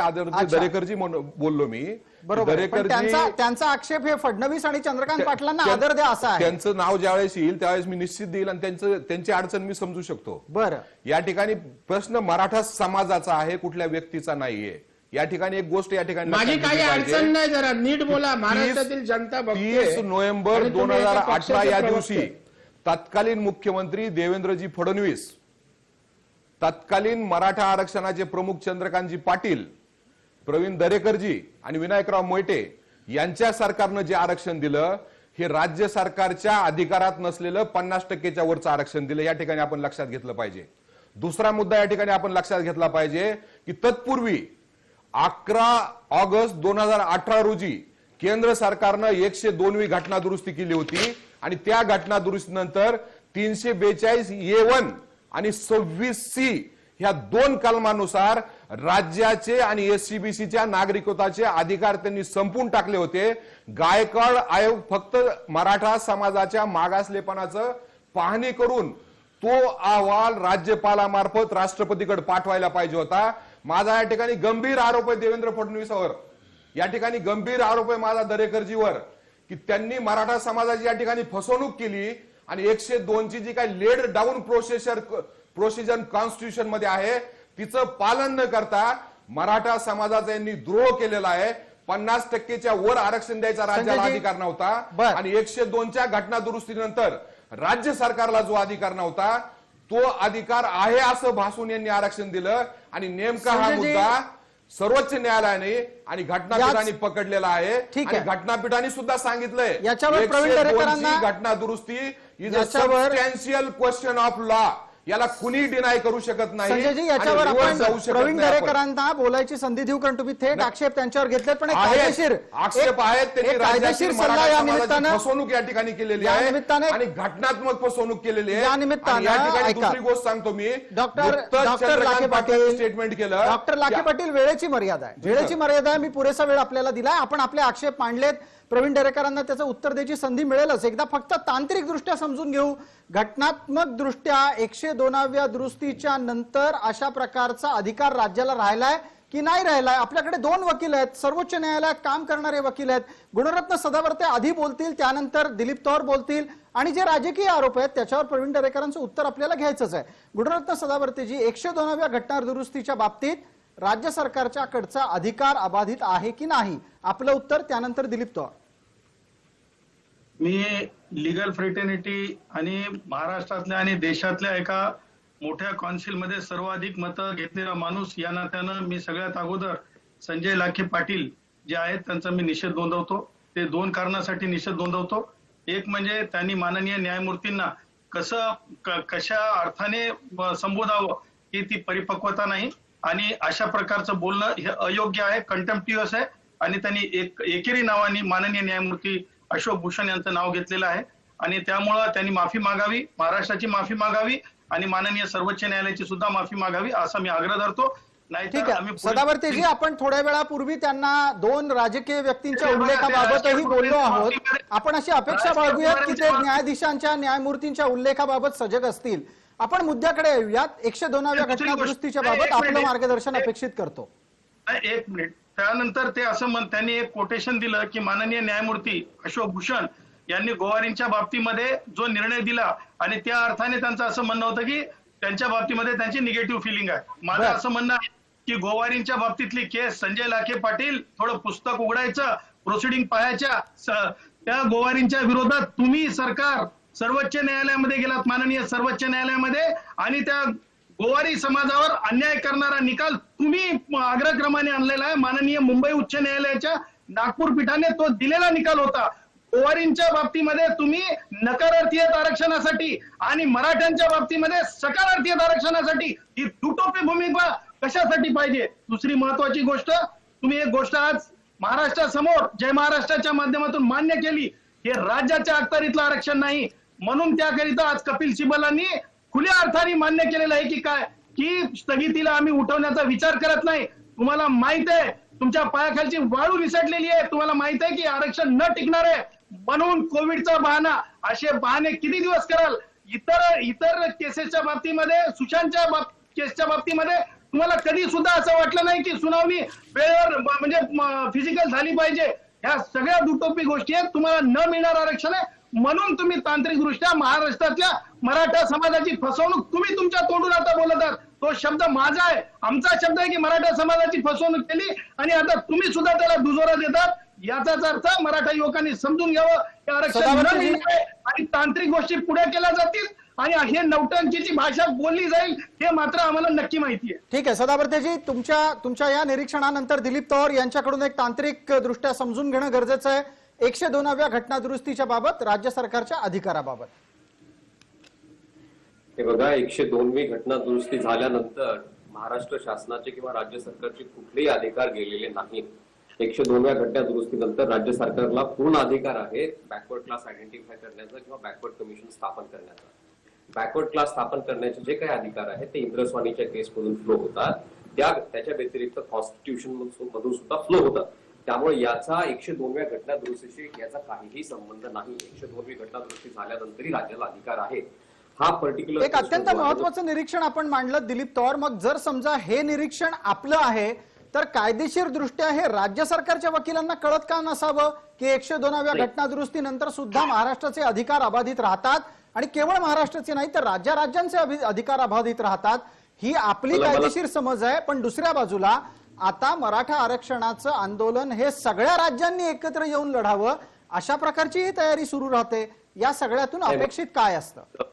दरेकरजी बोललो मी. त्यांचा आक्षेप हे फडणवीस आणि चंद्रकांत पाटलांना आदर द्या असा आहे. त्यांचं नाव ज्यावेळेस येईल त्यावेळेस मी निश्चित देईल, आणि त्यांची अडचण मी समजू शकतो. बरं, या ठिकाणी प्रश्न मराठा समाजाचा आहे, कुठल्या व्यक्तीचा नाहीये. या ठिकाणी एक गोष्ट या ठिकाणी माझी काही अडचण नाही, जरा नीट बोला. महाराष्ट्रातील जनता 30 नोव्हेंबर 2018 या दिवशी तत्कालीन मुख्यमंत्री देवेंद्रजी फडणवीस, तत्कालीन मराठा आरक्षणाचे प्रमुख चंद्रकांतजी पाटील, प्रवीण दरेकरजी आणि विनायकराव मोहिते यांच्या सरकारनं जे आरक्षण दिलं हे राज्य सरकारच्या अधिकारात नसलेलं 50% वरचं आरक्षण दिलं. या ठिकाणी आपण लक्षात घेतलं पाहिजे. दुसरा मुद्दा या ठिकाणी आपण लक्षात घेतला पाहिजे की तत्पूर्वी 11 ऑगस्ट 2018 रोजी केंद्र सरकारनं 102वी घटना दुरुस्ती केली होती, आणि त्या घटना दुरुस्तीनंतर 342A1 आणि 26C ह्या 2 कलमानुसार राज्याचे आणि एससीबीसीच्या नागरिकत्वाचे अधिकार त्यांनी संपून टाकले होते. गायकवाड आयोग फक्त मराठा समाजाच्या मागासलेपणाचं पाहणी करून तो अहवाल राज्यपालामार्फत राष्ट्रपतीकडे पाठवायला पाहिजे होता. माझा या ठिकाणी गंभीर आरोप आहे देवेंद्र फडणवीसावर, या ठिकाणी गंभीर आरोप आहे माझा दरेकरजीवर, की त्यांनी मराठा समाजाची या ठिकाणी फसवणूक केली, आणि 102 ची जी काही लेड डाऊन प्रोसिजर कॉन्स्टिट्यूशन मध्ये आहे तिचं पालन न करता मराठा समाजाचा यांनी द्रोह केलेला आहे. 50%च्या वर आरक्षण द्यायचा राज्याला अधिकार नव्हता, आणि 102च्या घटना दुरुस्तीनंतर राज्य सरकारला जो अधिकार नव्हता तो अधिकार आहे असं भासून यांनी आरक्षण दिलं. आणि नेमका हा मुद्दा सर्वोच्च न्यायालयाने आणि घटनापीठाने पकडलेला आहे, आणि घटनापीठाने सुद्धा सांगितलंय याच्यावर प्रवीण दरेकरांना घटना दुरुस्ती is a substantial question of law, याला कुणी डिनाय करू शकत नाही. संजयजी, याच्यावर आपण प्रवीण दरेकरांना बोलायची संधी देऊ, कारण तुम्ही थेट आक्षेप त्यांच्यावर घेतलेत. पण कायदेशीर आक्षेप आहेत, कायदेशीर सल्ला या निमित्तानं फसवणूक या ठिकाणी केलेली आहे, आणि घटनात्मक फसवणूक केलेली आहे. या निमित्तानं या ठिकाणी दुसरी गोष्ट सांगतो मी, डॉक्टर लाखे पाटील स्टेटमेंट केलं. डॉक्टर लाखे पाटील, वेळेची मर्यादा आहे, वेळेची मर्यादा आहे. मी पुरेसा वेळ आपल्याला दिलाय, आपण आपले आक्षेप मांडलेत. प्रवीण दरेकरांना त्याचं उत्तर द्यायची संधी मिळेलच. एकदा फक्त तांत्रिक दृष्ट्या समजून घेऊ. घटनात्मक दृष्ट्या 102व्या दुरुस्तीच्या नंतर अशा प्रकारचा अधिकार राज्याला राहिलाय की नाही राहिलाय? आपल्याकडे 2 वकील आहेत, सर्वोच्च न्यायालयात काम करणारे वकील आहेत. गुणरत्न सदावर्ते आधी बोलतील, त्यानंतर दिलीप तौर बोलतील आणि जे राजकीय आरोप आहेत त्याच्यावर प्रवीण दरेकरांचं उत्तर आपल्याला घ्यायचंच आहे. गुणरत्न सदावर्तेजी, 102व्या घटना दुरुस्तीच्या बाबतीत राज्य सरकारच्या कडचा अधिकार अबाधित आहे की नाही? आपलं उत्तर, त्यानंतर दिलीप तौर. मी लिगल फ्रेटर्निटी आणि महाराष्ट्रातल्या आणि देशातल्या एका मोठ्या कौन्सिलमध्ये सर्वाधिक मतं घेतलेला माणूस या नात्यानं मी सगळ्यात अगोदर संजय लाखे पाटील जे आहेत त्यांचा मी निषेध नोंदवतो. ते 2 कारणासाठी निषेध नोंदवतो. एक म्हणजे त्यांनी माननीय न्यायमूर्तींना कशा अर्थाने संबोधावं ही ती परिपक्वता नाही आणि अशा प्रकारचं बोलणं हे अयोग्य आहे, कंटेम्प्टिव्हस आहे आणि त्यांनी एकेरी नावाने माननीय न्यायमूर्ती अशोक भूषण यांचं नाव घेतलेलं आहे आणि त्यामुळं त्यांनी माफी मागावी, महाराष्ट्राची माफी मागावी आणि माननीय सर्वोच्च न्यायालयाची सुद्धा माफी मागावी असा मी आग्रह धरतो. ठीक आहे सदावर्तेजी, आपण थोड्या वेळापूर्वी त्यांना 2 राजकीय व्यक्तींच्या उल्लेखाबाबतही बोललो आहोत. आपण अशी अपेक्षा बाळगूयात की ते न्यायाधीशांच्या, न्यायमूर्तींच्या उल्लेखाबाबत सजग असतील. आपण मुद्द्याकडे येऊयात. 102व्या घटना दुरुस्तीच्या बाबत आपलं मार्गदर्शन अपेक्षित करतो. एक मिनिट. त्यानंतर ते असं त्यांनी एक कोटेशन दिलं की माननीय न्यायमूर्ती अशोक भूषण यांनी गोवारींच्या बाबतीमध्ये जो निर्णय दिला आणि त्या अर्थाने त्यांचं असं म्हणणं होतं की त्यांच्या बाबतीमध्ये त्यांची निगेटिव्ह फिलिंग आहे. माझं असं म्हणणं आहे की गोवारींच्या बाबतीतली केस संजय लाखे पाटील थोडं पुस्तक उघडायचं, प्रोसिडिंग पाहायच्या. त्या गोवारींच्या विरोधात तुम्ही सरकार सर्वोच्च न्यायालयामध्ये गेलात, माननीय सर्वोच्च न्यायालयामध्ये, आणि त्या गोवारी समाजावर अन्याय करणारा निकाल तुम्ही अग्रक्रमाने आणलेला आहे. माननीय मुंबई उच्च न्यायालयाच्या नागपूर पीठाने तो दिलेला निकाल होता. गोवारींच्या बाबतीमध्ये तुम्ही नकारार्थीयत आरक्षणासाठी आणि मराठ्यांच्या बाबतीमध्ये सकारार्थीयत आरक्षणासाठी ही दुटोपी भूमिका कशासाठी पाहिजे? दुसरी महत्वाची गोष्ट, तुम्ही एक गोष्ट आज महाराष्ट्रासमोर जय महाराष्ट्राच्या माध्यमातून मान्य केली, हे राज्याच्या अखत्यारीतलं आरक्षण नाही. म्हणून त्याकरिता आज कपिल सिब्बलांनी खुल्या अर्थाने मान्य केलेलं आहे की काय, की स्थगितीला आम्ही उठवण्याचा विचार करत नाही. तुम्हाला माहित आहे तुमच्या पायाखालची वाळू निसटलेली आहे, तुम्हाला माहित आहे की आरक्षण न टिकणार आहे. म्हणून कोविडचा बहाणा, असे बहाणे किती दिवस कराल? इतर केसेसच्या बाबतीमध्ये, सुशांतच्या केसच्या बाबतीमध्ये तुम्हाला कधी सुद्धा असं वाटलं नाही की सुनावणी वेळेवर म्हणजे फिजिकल झाली पाहिजे. ह्या सगळ्या दुटोपी गोष्टी आहेत. तुम्हाला न मिळणार आरक्षण आहे म्हणून तुम्ही तांत्रिकदृष्ट्या महाराष्ट्रातल्या मराठा समाजाची फसवणूक तुम्ही तुमच्या तोंडून आता बोलत आहात. तो शब्द माझा आहे, आमचा शब्द आहे की मराठा समाजाची फसवणूक केली आणि आता तुम्ही सुद्धा त्याला दुजोरा देतात. याचाच अर्थ मराठा युवकांनी समजून घ्यावं की आरक्षण न मिळणार आणि तांत्रिक गोष्टी पुढे केल्या जातील आणि हे नौटंकीची भाषा बोलली जाईल हे मात्र आम्हाला नक्की माहिती आहे. ठीक आहे सदावर्तेजी, तुमच्या या निरीक्षणानंतर दिलीप तौर यांच्याकडून एक तांत्रिक दृष्ट्या समजून घेणं गरजेचं आहे 102व्या घटना दुरुस्तीच्या बाबत, राज्य सरकारच्या अधिकाराबाबत. हे बघा, 102वी घटना दुरुस्ती झाल्यानंतर महाराष्ट्र शासनाचे किंवा राज्य सरकारचे कुठलेही अधिकार गेलेले नाहीत. 102व्या घटना दुरुस्तीनंतर राज्य सरकारला पूर्ण अधिकार आहे बॅकवर्ड क्लास आयडेंटिफाय करण्याचा किंवा बॅकवर्ड कमिशन स्थापन करण्याचा. बॅकवर्ड क्लास स्थापन करण्याचे जे काही अधिकार आहेत ते इंद्रस्वामीच्या केसमधून फ्लो होतात, त्याच्या व्यतिरिक्त कॉन्स्टिट्यूशन मधून सुद्धा फ्लो होतात. त्यामुळे याचा 102व्या घटना दुरुस्तीशी याचा काहीही संबंध नाही. 102वी घटना दुरुस्ती झाल्यानंतरही राज्याला अधिकार आहे. हा पर्टिक्युलर एक अत्यंत महत्वाचं निरीक्षण आपण मांडलं दिलीप तौर. मग जर समजा हे निरीक्षण आपलं आहे तर कायदेशीर दृष्ट्या हे राज्य सरकारच्या वकिलांना कळत का नसावं की 102व्या घटना दुरुस्तीनंतर सुद्धा महाराष्ट्राचे अधिकार अबाधित राहतात आणि केवळ महाराष्ट्राचे नाही तर राज्यांचे अधिकार अबाधित राहतात. ही आपली कायदेशीर समज आहे. पण दुसऱ्या बाजूला आता मराठा आरक्षणाचं आंदोलन हे सगळ्या राज्यांनी एकत्र येऊन लढावं अशा प्रकारची तयारी सुरू राहते. या सगळ्यातून अपेक्षित काय असतं?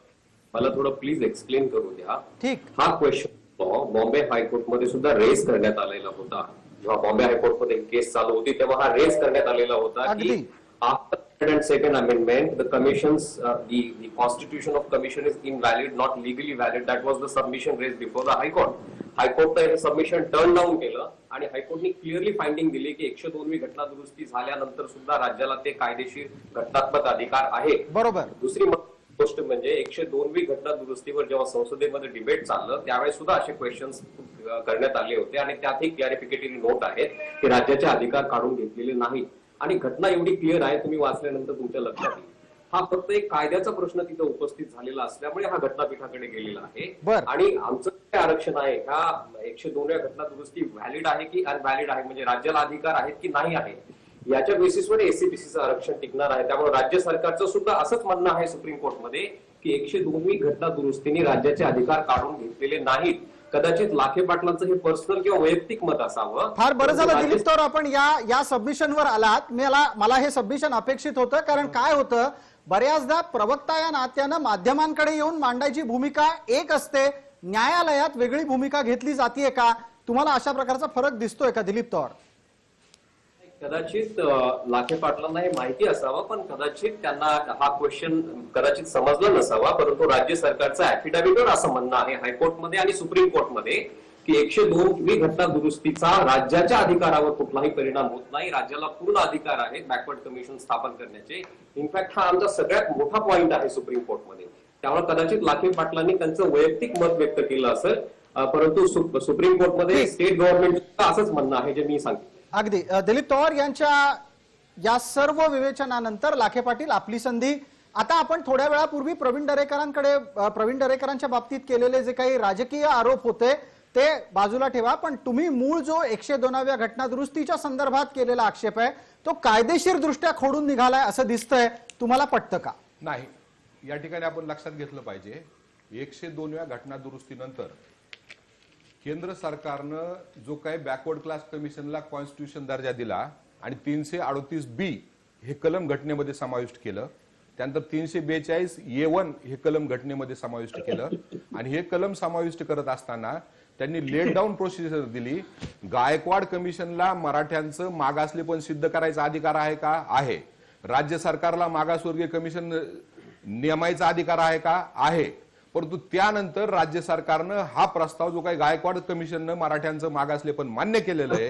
मला थोडं प्लीज एक्सप्लेन करू द्या. ठीक. हा क्वेश्चन बॉम्बे हायकोर्टमध्ये सुद्धा रेज करण्यात आलेला होता. जेव्हा बॉम्बे हायकोर्टमध्ये केस चालू होती तेव्हा हा रेज करण्यात आलेला होता की after 102nd amendment the commission's the constitution of commission is invalid, not legally valid. That was the submission raised before the high court. हायकोर्टनं हे सबमिशन टर्न डाऊन केलं आणि हायकोर्टने क्लिअरली फाइंडिंग दिली की 102वी घटना दुरुस्ती झाल्यानंतर सुद्धा राज्याला ते कायदेशीर घटनात्मक अधिकार आहे. बरोबर. दुसरी गोष्ट म्हणजे 102वी घटना दुरुस्तीवर जेव्हा संसदेमध्ये डिबेट चाललं त्यावेळेस सुद्धा असे क्वेश्चन्स करण्यात आले होते आणि त्यातही क्लॅरिफिकेटरी नोट आहेत की राज्याचे अधिकार काढून घेतलेले नाहीत. आणि घटना एवढी क्लिअर आहे, तुम्ही वाचल्यानंतर तुमच्या लक्षात येईल हा फक्त एक कायद्याचा प्रश्न तिथे उपस्थित झालेला असल्यामुळे हा घटनापीठाकडे गेलेला आहे. बर. आणि आमचं जे आरक्षण आहे ह्या 102व्या घटना दुरुस्ती व्हॅलिड आहे की अनव्हॅलिड आहे, म्हणजे राज्याला अधिकार आहेत की नाही आहे, याच्या बेसिसवर एससीबीसीचं आरक्षण टिकणार आहे. त्यामुळे राज्य सरकारचं सुद्धा असंच म्हणणं आहे सुप्रीम कोर्टमध्ये की 102वी घटना दुरुस्तीने राज्याचे अधिकार काढून घेतलेले नाहीत. कदाचित लाखे पाटलांचं हे पर्सनल किंवा वैयक्तिक मत असावं. फार बरं झालं दिलीप तौर आपण या सबमिशनवर आलात. मला हे सबमिशन अपेक्षित होतं, कारण काय होतं बऱ्याचदा प्रवक्ता या नात्यानं माध्यमांकडे येऊन मांडायची भूमिका एक असते, न्यायालयात वेगळी भूमिका घेतली जाते का? तुम्हाला अशा प्रकारचा फरक दिसतोय का दिलीप तौर? कदाचित लाखे पाटलांना हे माहिती असावं, पण कदाचित त्यांना हा क्वेश्चन कदाचित समजला नसावा. परंतु राज्य सरकारचं ऍफिडेव्हिटवर असं म्हणणं आहे हायकोर्टमध्ये आणि सुप्रीम कोर्टमध्ये की 102वी घटना दुरुस्तीचा राज्याच्या अधिकारावर कुठलाही परिणाम होत नाही. राज्याला पूर्ण अधिकार आहेत बॅकवर्ड कमिशन स्थापन करण्याचे. इनफॅक्ट हा आमचा सगळ्यात मोठा पॉइंट आहे सुप्रीम कोर्टमध्ये. त्यामुळे कदाचित लाखे पाटलांनी त्यांचं वैयक्तिक मत व्यक्त केलं असेल, परंतु सुप्रीम कोर्टमध्ये स्टेट गव्हर्नमेंटचं असंच म्हणणं आहे जे मी सांगितलं. अगदी दिलीप तौर यांच्या या सर्व विवेचनानंतर लाखे पाटील आपली संधी. आता आपण थोड्या वेळापूर्वी प्रवीण दरेकरांच्या बाबतीत केलेले जे काही राजकीय आरोप होते ते बाजूला ठेवा, पण तुम्ही मूळ जो 102व्या घटना दुरुस्तीच्या संदर्भात केलेला आक्षेप आहे तो कायदेशीर दृष्ट्या खोडून निघालाय असं दिसतंय. तुम्हाला पटतं का? नाही. या ठिकाणी आपण लक्षात घेतलं पाहिजे 102व्या घटना दुरुस्तीनंतर केंद्र सरकारनं जो काही बॅकवर्ड क्लास कमिशनला कॉन्स्टिट्यूशन दर्जा दिला आणि 338B हे कलम घटनेमध्ये समाविष्ट केलं, त्यानंतर 342A1 हे कलम घटनेमध्ये समाविष्ट केलं आणि हे कलम समाविष्ट करत असताना त्यांनी लेट डाऊन प्रोसिजर दिली. गायकवाड कमिशनला मराठ्यांचं मागासलेपण सिद्ध करायचा अधिकार आहे का? आहे. राज्य सरकारला मागासवर्गीय कमिशन नेमायचा अधिकार आहे का? आहे. परंतु त्यानंतर राज्य सरकारनं हा प्रस्ताव जो काही गायकवाड कमिशननं मराठ्यांचं मागासलेपण मान्य केलेलं आहे,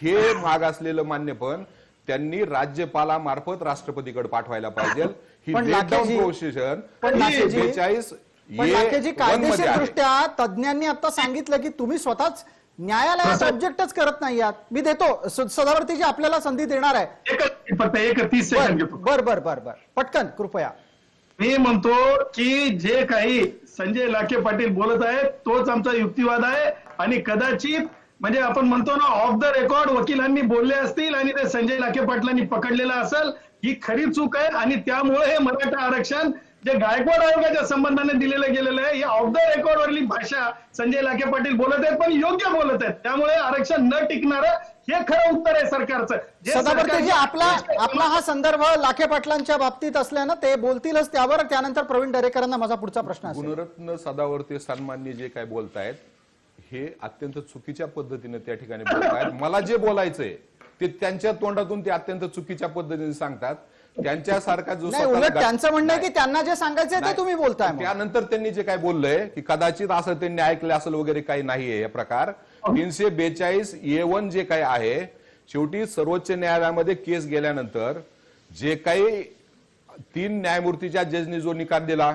हे मागासलेलं मान्यपण त्यांनी राज्यपालामार्फत राष्ट्रपतीकडे पाठवायला पाहिजे. ही लेट डाऊन प्रोसिजर 42A कायदेशीर दृष्ट्या तज्ञांनी आता सांगितलं की तुम्ही स्वतःच न्यायालयात ऑब्जेक्टच करत नाही आहात. मी देतो सदावर्तीजी आपल्याला संधी देणार आहे. फक्त 30 सेकंद घेतो. बर पटकन कृपया. मी म्हणतो की जे काही संजय लाखे पाटील बोलत आहेत तोच आमचा युक्तिवाद आहे आणि कदाचित म्हणजे आपण म्हणतो ना ऑफ द रेकॉर्ड वकिलांनी बोलले असतील आणि ते संजय लाखे पाटलांनी पकडलेलं असेल. ही खरी चूक आहे आणि त्यामुळे हे मराठा आरक्षण जे गायकवाड आयोगाच्या संबंधाने दिलेलं गेलेलं आहे ही ऑफ द रेकॉर्ड वरली भाषा संजय लाखे पाटील बोलत आहेत, पण योग्य बोलत आहेत. त्यामुळे आरक्षण न टिकणारं हे खरं उत्तर आहे सरकारचं. सदावर्तीजी आपला हा संदर्भ लाखे पाटलांच्या बाबतीत असल्यानं ते बोलतीलच त्यावर. त्यानंतर प्रवीण दरेकरांना माझा पुढचा प्रश्न असेल. गुणरत्न सदावर्ती सन्माननी जे काय बोलतायत हे अत्यंत चुकीच्या पद्धतीने त्या ठिकाणी बोलतायत. मला जे बोलायचंय ते त्यांच्या तोंडातून ते अत्यंत चुकीच्या पद्धतीने सांगतात. त्यांच्यासारखा जो उलट त्यांचं म्हणणं आहे की त्यांना जे सांगायचंय ते तुम्ही बोलताय. त्यानंतर त्यांनी जे काय बोललंय की कदाचित असं त्यांनी ऐकलं असेल वगैरे काही नाहीये हे प्रकार. 342A1 जे काही आहे शेवटी सर्वोच्च न्यायालयामध्ये केस गेल्यानंतर जे काही 3 न्यायमूर्तीच्या जजनी जो निकाल दिला,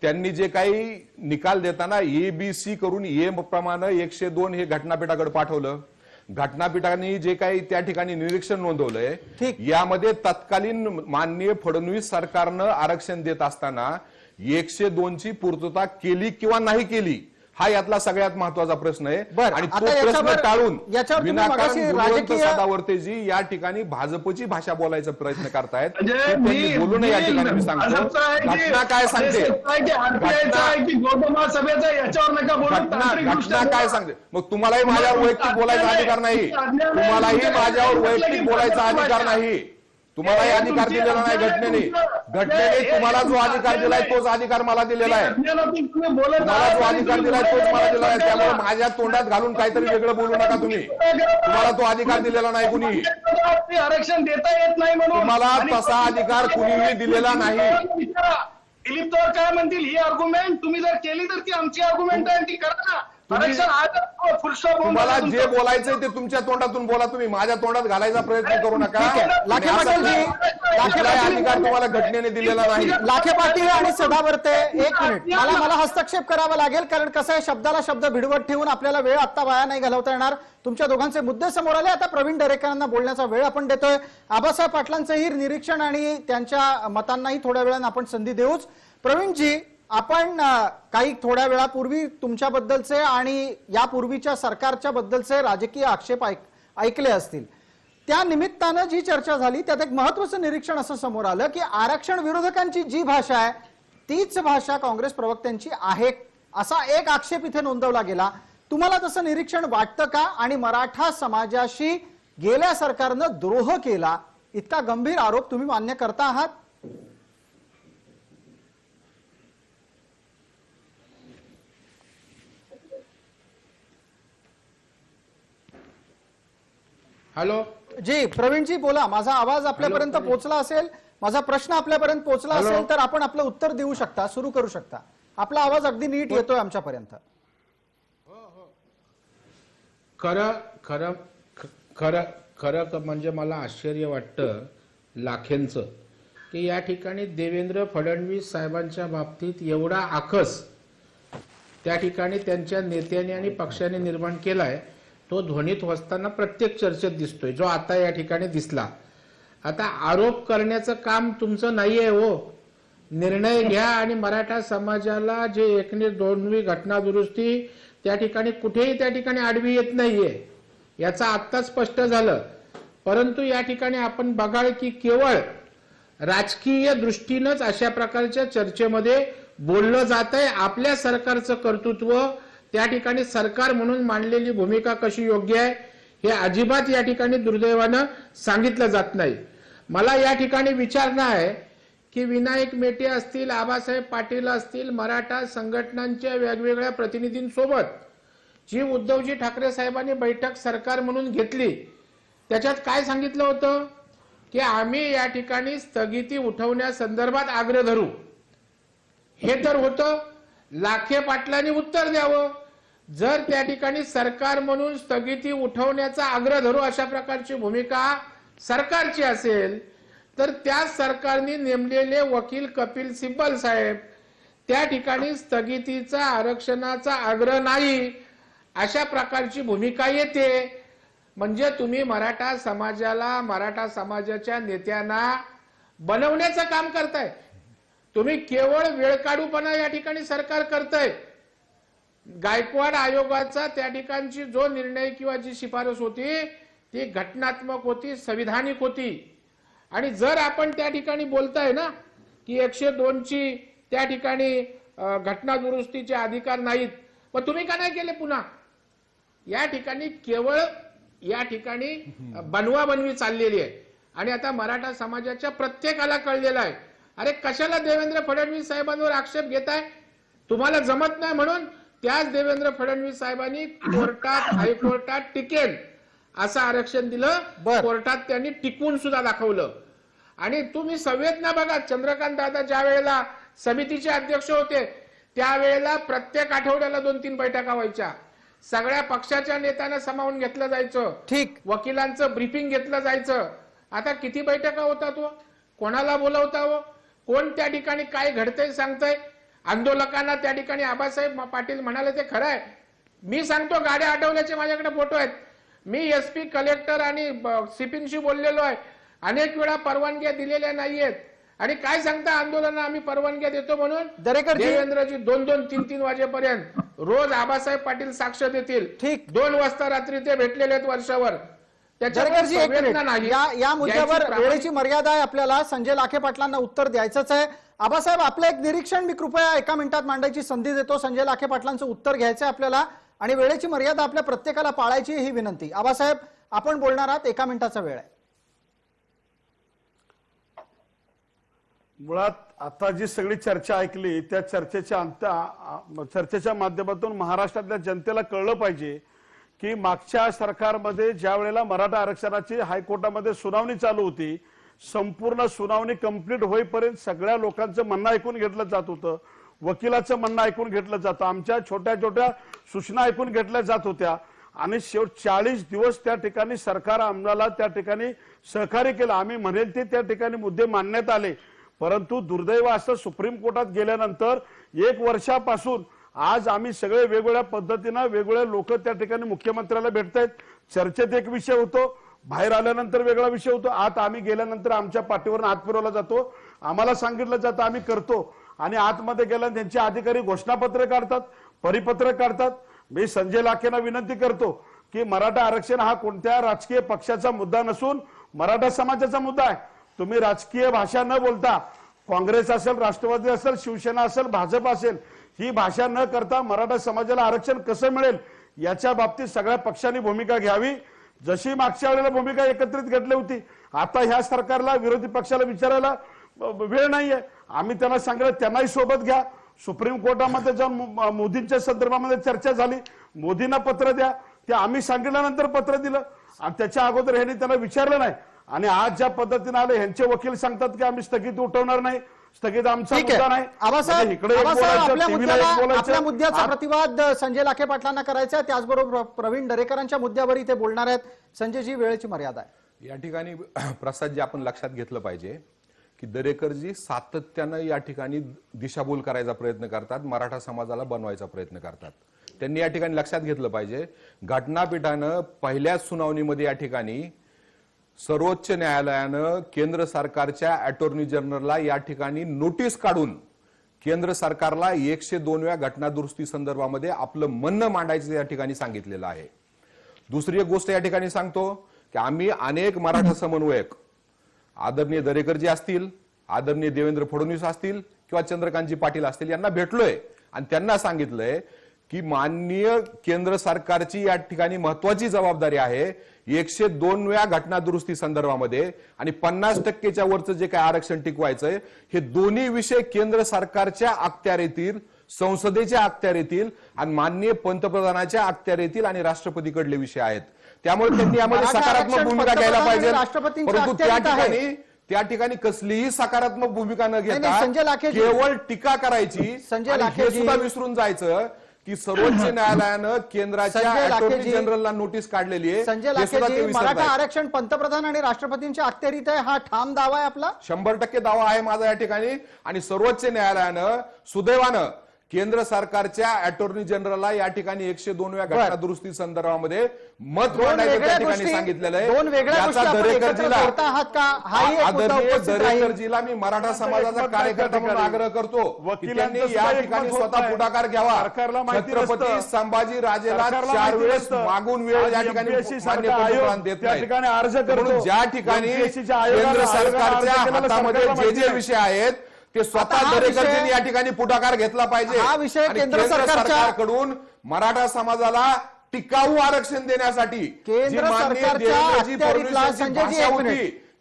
त्यांनी जे काही निकाल देताना ABC करून ए प्रमाणे 102 हे घटनापीठाकडे पाठवलं. घटनापीठाने जे काही त्या ठिकाणी निरीक्षण नोंदवलंय यामध्ये तत्कालीन माननीय फडणवीस सरकारनं आरक्षण देत असताना 102 ची पूर्तता केली किंवा नाही केली हा यातला सगळ्यात महत्वाचा प्रश्न आहे. आणि तो प्रश्न टाळून विनाकारण सदावर्तेजी या ठिकाणी भाजपची भाषा बोलायचा प्रयत्न करतायत. बोलू नये या ठिकाणी. मी सांगतो घटना काय सांगते, घटना काय सांगते. मग तुम्हालाही माझ्यावर वैयक्तिक बोलायचा अधिकार नाही. तुम्हालाही माझ्यावर वैयक्तिक बोलायचा अधिकार नाही. तुम्हालाही अधिकार दिलेला नाही घटनेने. तुम्हाला जो अधिकार दिलाय तोच अधिकार मला दिलेला आहे. तुम्हाला जो अधिकार दिलाय तोच मला दिलेला आहे. त्यामुळे माझ्या तोंडात घालून काहीतरी वेगळं बोलू नका तुम्ही. तुम्हाला तो अधिकार दिलेला नाही कुणी. आरक्षण देता येत नाही म्हणून तुम्हाला तसा अधिकार कुणीही दिलेला नाही. दिलीप तौर काय म्हणतील ही आर्ग्युमेंट तुम्ही जर केली तर ती आमची आर्ग्युमेंट आहे ती करा ना. आरक्षण आज फुल स्टॉप होऊन तुम्हाला जातं जे तुमचं. बोलायचंय ते तुमच्या तोंडातून बोला, तुम्ही माझ्या तोंडात घालायचा प्रयत्न करू नका. ठीक आहे. लाखे आणि असा पाटीलजी, लाखे कुठलाही पाटील- अधिकार तुम्हाला घटनेने दिलेला नाही. लाखे पाटील आणि सदावर्ते, एक मिनिट, मला हस्तक्षेप करावा लागेल, कारण कसं आहे, शब्दाला शब्द भिडवत ठेवून आपल्याला वेळ आत्ता वाया नाही घालवता येणार. तुमच्या दोघांचे मुद्दे समोर आले. आता प्रवीण दरेकरांना बोलण्याचा वेळ आपण देतोय. आबासाहेब पाटलांचंही निरीक्षण आणि त्यांच्या मतांनाही थोड्या वेळानं आपण संधी देऊच. प्रवीणजी, आपण काही थोड्या वेळापूर्वी तुमच्याबद्दलचे आणि यापूर्वीच्या सरकारच्या बद्दलचे राजकीय आक्षेप ऐकले असतील. त्या निमित्तानं जी चर्चा झाली त्यात एक महत्वाचं निरीक्षण असं समोर आलं की आरक्षण विरोधकांची जी भाषा आहे तीच भाषा काँग्रेस प्रवक्त्यांची आहे, असा एक आक्षेप इथे नोंदवला गेला. तुम्हाला तसं निरीक्षण वाटतं का? आणि मराठा समाजाशी गेल्या सरकारनं द्रोह केला, इतका गंभीर आरोप तुम्ही मान्य करता आहात? हॅलो, जी प्रवीणजी बोला. माझा आवाज आपल्यापर्यंत पोहोचला असेल, माझा प्रश्न आपल्यापर्यंत पोहोचला असेल तर आपण आपलं उत्तर देऊ शकता, सुरू करू शकता. आपला आवाज अगदी नीट येतोय आमच्यापर्यंत. खरं खरं खरं खरं म्हणजे मला आश्चर्य वाटतं लाखेंचं की या ठिकाणी देवेंद्र फडणवीस साहेबांच्या बाबतीत एवढा आकस त्या ठिकाणी त्यांच्या नेत्याने आणि पक्षाने निर्माण केलाय, तो ध्वनीत असताना प्रत्येक चर्चेत दिसतोय, जो आता या ठिकाणी दिसला. आता आरोप करण्याचं काम तुमचं नाहीये हो, निर्णय घ्या. आणि मराठा समाजाला जे एकने दोनवी घटना दुरुस्ती त्या ठिकाणी कुठेही त्या ठिकाणी आडवी येत नाहीये, याचा आत्ता स्पष्ट झालं. परंतु या ठिकाणी आपण बघाल की केवळ राजकीय दृष्टीनंच अशा प्रकारच्या चर्चेमध्ये बोललं जात आहे. आपल्या सरकारचं कर्तृत्व, त्या ठिकाणी सरकार म्हणून मांडलेली भूमिका कशी योग्य आहे हे अजिबात या ठिकाणी दुर्दैवानं सांगितलं जात नाही. मला या ठिकाणी विचारणं आहे की विनायक मेटे असतील, आबासाहेब पाटील असतील, मराठा संघटनांच्या वेगवेगळ्या प्रतिनिधींसोबत जी उद्धवजी ठाकरे साहेबांनी बैठक सरकार म्हणून घेतली, त्याच्यात काय सांगितलं होतं की आम्ही या ठिकाणी स्थगिती उठवण्यासंदर्भात आग्रह धरू. हे तर होतं. लाखे पाटलांनी उत्तर द्यावं. जर त्या ठिकाणी सरकार म्हणून स्थगिती उठवण्याचा आग्रह धरू अशा प्रकारची भूमिका सरकारची असेल तर त्या सरकारने नेमलेले वकील कपिल सिब्बल साहेब त्या ठिकाणी स्थगितीचा आरक्षणाचा आग्रह नाही अशा प्रकारची भूमिका येते. म्हणजे तुम्ही मराठा समाजाला, मराठा समाजाच्या नेत्यांना बनवण्याचं काम करताय. तुम्ही केवळ वेळकाढूपणा या ठिकाणी सरकार करतंय. गायकवाड आयोगाचा त्या ठिकाणची जो निर्णय किंवा जी शिफारस होती ती घटनात्मक होती, संविधानिक होती. आणि जर आपण त्या ठिकाणी बोलताय ना की 102 ची त्या ठिकाणी घटना दुरुस्तीचे अधिकार नाहीत, मग तुम्ही का नाही केले पुन्हा? या ठिकाणी केवळ या ठिकाणी बनवाबनवी चाललेली आहे. आणि आता मराठा समाजाच्या प्रत्येकाला कळलेलं आहे, अरे कशाला देवेंद्र फडणवीस साहेबांवर आक्षेप घेताय? तुम्हाला जमत नाही म्हणून त्याच देवेंद्र फडणवीस साहेबांनी कोर्टात, हायकोर्टात टिकेल असं आरक्षण दिलं. कोर्टात त्यांनी टिकवून सुद्धा दाखवलं. आणि तुम्ही संवेदना बघा, चंद्रकांत दादा ज्या वेळेला समितीचे अध्यक्ष होते त्यावेळेला प्रत्येक आठवड्याला 2-3 बैठका व्हायच्या. सगळ्या पक्षाच्या नेत्यांना सामावून घेतलं जायचं, ठीक, वकिलांचं ब्रीफिंग घेतलं जायचं. आता किती बैठका होतात हो? कोणाला बोलवता हो? कोण त्या ठिकाणी काय घडतंय सांगतंय? आंदोलकांना त्या ठिकाणी आबासाहेब पाटील म्हणाले ते खरं आहे. मी सांगतो, गाड्या अडवल्याचे माझ्याकडे फोटो आहेत. मी एसपी, कलेक्टर आणि सीपींशी बोललेलो आहे. अनेक वेळा परवानग्या दिलेल्या नाहीयेत. आणि काय सांगता, आंदोलन आम्ही परवानग्या देतो म्हणून देवेंद्रजी 2-2, 3-3 वाजेपर्यंत रोज आबासाहेब पाटील साक्ष देतील. ठीक, 2 वाजता रात्री ते भेटलेले आहेत वर्षावर. दरेकरजी एक मिनिट, या मुद्द्यावर वेळेची मर्यादा आहे आपल्याला. संजय लाखे पाटलांना उत्तर द्यायचंच आहे. आबासाहेब, आपलं एक निरीक्षण मी कृपया 1 मिनिटात मांडायची संधी देतो. संजय लाखे पाटलांचं उत्तर घ्यायचंय आपल्याला आणि वेळेची मर्यादा आपल्या प्रत्येकाला पाळायची ही विनंती. आबासाहेब, आपण बोलणार आहात, 1 मिनिटाचा वेळ आहे. मुळात आता जी सगळी चर्चा ऐकली त्या चर्चेच्या माध्यमातून महाराष्ट्रातल्या जनतेला कळलं पाहिजे की मागच्या सरकारमध्ये ज्या वेळेला मराठा आरक्षणाची हायकोर्टामध्ये सुनावणी चालू होती, संपूर्ण सुनावणी कंप्लीट होईपर्यंत सगळ्या लोकांचं म्हणणं ऐकून घेतलं जात होतं. वकिलाचं म्हणणं ऐकून घेतलं जातं, आमच्या छोट्या छोट्या सूचना ऐकून घेतल्या जात होत्या आणि शेवट 40 दिवस त्या ठिकाणी सरकार आम्हाला त्या ठिकाणी सहकार्य केलं. आम्ही म्हणेल ते त्या ठिकाणी मुद्दे मांडण्यात आले. परंतु दुर्दैव असं सुप्रीम कोर्टात गेल्यानंतर 1 वर्षापासून आज आम्ही सगळे वेगवेगळ्या पद्धतीनं वेगवेगळे लोक त्या ठिकाणी मुख्यमंत्र्याला भेटतायत. चर्चेत एक विषय होतो, बाहेर आल्यानंतर वेगळा विषय होतो. आता आम्ही गेल्यानंतर आमच्या पाठीवरून हात फिरवला जातो, आम्हाला सांगितलं जातं आम्ही करतो आणि आतमध्ये गेल्यानंतर त्यांचे अधिकारी घोषणापत्र काढतात, परिपत्रक काढतात. मी संजय लाखेंना विनंती करतो की मराठा आरक्षण हा कोणत्या राजकीय पक्षाचा मुद्दा नसून मराठा समाजाचा मुद्दा आहे. तुम्ही राजकीय भाषा न बोलता काँग्रेस असेल, राष्ट्रवादी असेल, शिवसेना असेल, भाजप असेल, ही भाषा न करता मराठा समाजाला आरक्षण कसं मिळेल याच्या बाबतीत सगळ्या पक्षांनी भूमिका घ्यावी. जशी मागच्या वेळेला भूमिका एकत्रित घेतली होती, आता ह्या सरकारला विरोधी पक्षाला विचारायला वेळ नाहीये. आम्ही त्यांना सांगितलं त्यांनाही सोबत घ्या. सुप्रीम कोर्टामध्ये जाऊन मोदींच्या संदर्भामध्ये चर्चा झाली, मोदींना पत्र द्या. ते आम्ही सांगितल्यानंतर पत्र दिलं आणि त्याच्या अगोदर ह्यांनी त्यांना विचारलं नाही. आणि आज ज्या पद्धतीने आले ह्यांचे वकील सांगतात की आम्ही स्थगिती उठवणार नाही, स्थगित आमचा मुद्दा नाही. आबासाहेब, इकडे एक बोलायचं, टीव्हीला एक बोलायचं. आपल्या मुद्द्याचा प्रतिवाद संजय लाखे पाटलांना करायचा आहे, त्याचबरोबर प्रवीण दरेकरांच्या मुद्द्यावर इथे बोलणार आहेत. संजयजी, वेळेची मर्यादा आहे. या ठिकाणी प्रसाद जी आपण लक्षात घेतलं पाहिजे की दरेकरजी सातत्यानं या ठिकाणी दिशाभूल करायचा प्रयत्न करतात, मराठा समाजाला बनवायचा प्रयत्न करतात. त्यांनी या ठिकाणी लक्षात घेतलं पाहिजे, घटनापीठानं पहिल्याच सुनावणीमध्ये या ठिकाणी सर्वोच्च न्यायालयानं केंद्र सरकारच्या अटॉर्नी जनरलला या ठिकाणी नोटीस काढून केंद्र सरकारला 102व्या घटना दुरुस्ती संदर्भामध्ये आपलं म्हणणं मांडायचं या ठिकाणी सांगितलेलं आहे. दुसरी एक गोष्ट या ठिकाणी सांगतो की आम्ही अनेक मराठा समन्वयक, आदरणीय दरेकरजी असतील, आदरणीय देवेंद्र फडणवीस असतील किंवा चंद्रकांतजी पाटील असतील, यांना भेटलोय आणि त्यांना सांगितलंय की माननीय केंद्र सरकारची या ठिकाणी महत्वाची जबाबदारी आहे 102व्या घटना दुरुस्ती संदर्भामध्ये आणि 50%च्या वरचं जे काय आरक्षण टिकवायचंय, हे दोन्ही विषय केंद्र सरकारच्या अखत्यारीतील, संसदेच्या अखत्यारीतील आणि माननीय पंतप्रधानाच्या अखत्यारीतील आणि राष्ट्रपतीकडले विषय आहेत. त्यामुळे त्यांनी यामध्ये सकारात्मक भूमिका घ्यायला पाहिजे. परंतु त्या ठिकाणी कसलीही सकारात्मक भूमिका न घेता केवळ टीका करायची. हे सुद्धा विसरून जायचं की सर्वोच्च न्यायालयानं केंद्राच्या अटॉर्नी जनरलला नोटीस काढलेली आहे. संजय लाखेजी, मराठा आरक्षण पंतप्रधान आणि राष्ट्रपतींच्या अखत्यारीत आहे, हा ठाम दावा आहे आपला? 100% दावा आहे माझा या ठिकाणी. आणि सर्वोच्च न्यायालयानं सुदैवानं केंद्र सरकारच्या अटॉर्नी जनरलला या ठिकाणी 102व्या घटना दुरुस्ती संदर्भामध्ये मत मांडायचं त्या ठिकाणी सांगितलेलं आहे. दरेकरजीला मी मराठा समाजाचा कार्यकर्ता म्हणून आग्रह करतो की त्यांनी या ठिकाणी स्वतः पुढाकार घ्यावा. छत्रपती संभाजी राजेला 4 वेळेस मागून वेळ या ठिकाणी मान्य देत नाही. ज्या ठिकाणी केंद्र सरकारच्या हातामध्ये जे विषय आहेत ते स्वतः दरेकरजींनी या ठिकाणी पुढाकार घेतला पाहिजे. हा विषय केंद्र सरकारकडून मराठा समाजाला टिकाऊ आरक्षण देण्यासाठी केंद्र सरकारच्या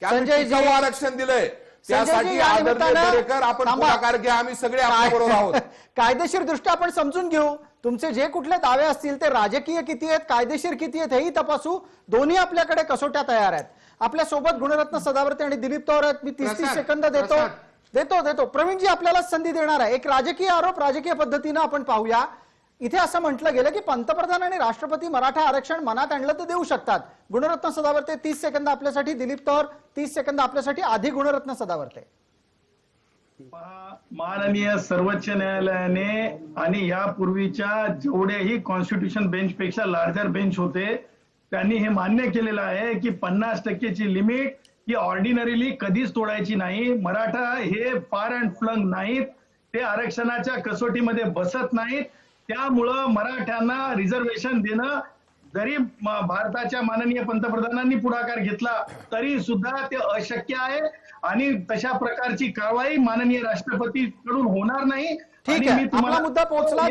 संजयजी आरक्षण दिलंय, त्यासाठी आदरणीय दरेकर आपण पुढाकार घ्या, आम्ही सगळे आपल्याबरोबर आहोत. कायदेशीर दृष्ट्या आपण समजून घेऊ, तुमचे जे कुठले दावे असतील ते राजकीय किती आहेत, कायदेशीर किती आहेत हेही तपासू. दोन्ही आपल्याकडे कसोट्या तयार आहेत. आपल्या सोबत गुणरत्न सदावर्ते आणि दिलीप तौर आहेत. मी 30 सेकंद देतो. प्रवीणजी, आपल्याला संधी देणार आहे. एक राजकीय आरोप राजकीय पद्धतीनं आपण पाहूया. इथे असं म्हटलं गेलं की पंतप्रधान आणि राष्ट्रपती मराठा आरक्षण मनात आणलं तर देऊ शकतात. गुणरत्न सदावर्ते 30 सेकंद आपल्यासाठी, दिलीप तौर 30 सेकंद आपल्यासाठी. आधी गुणरत्न सदावर्ते. माननीय सर्वोच्च न्यायालयाने आणि यापूर्वीच्या जेवढेही कॉन्स्टिट्यूशन बेंच पेक्षा लार्जर बेंच होते त्यांनी हे मान्य केलेलं आहे की 50%ची लिमिट ही ऑर्डिनरीली कधीच तोडायची नाही. मराठा हे फार अँड फ्लंग नाहीत, ते आरक्षणाच्या कसोटीमध्ये बसत नाहीत. त्यामुळं मराठ्यांना रिझर्वेशन देणं जरी भारताच्या माननीय पंतप्रधानांनी पुढाकार घेतला तरी सुद्धा ते अशक्य आहे आणि तशा प्रकारची कारवाई माननीय राष्ट्रपती कडून होणार नाही. ठीक आहे, आपला मुद्दा पोहोचला.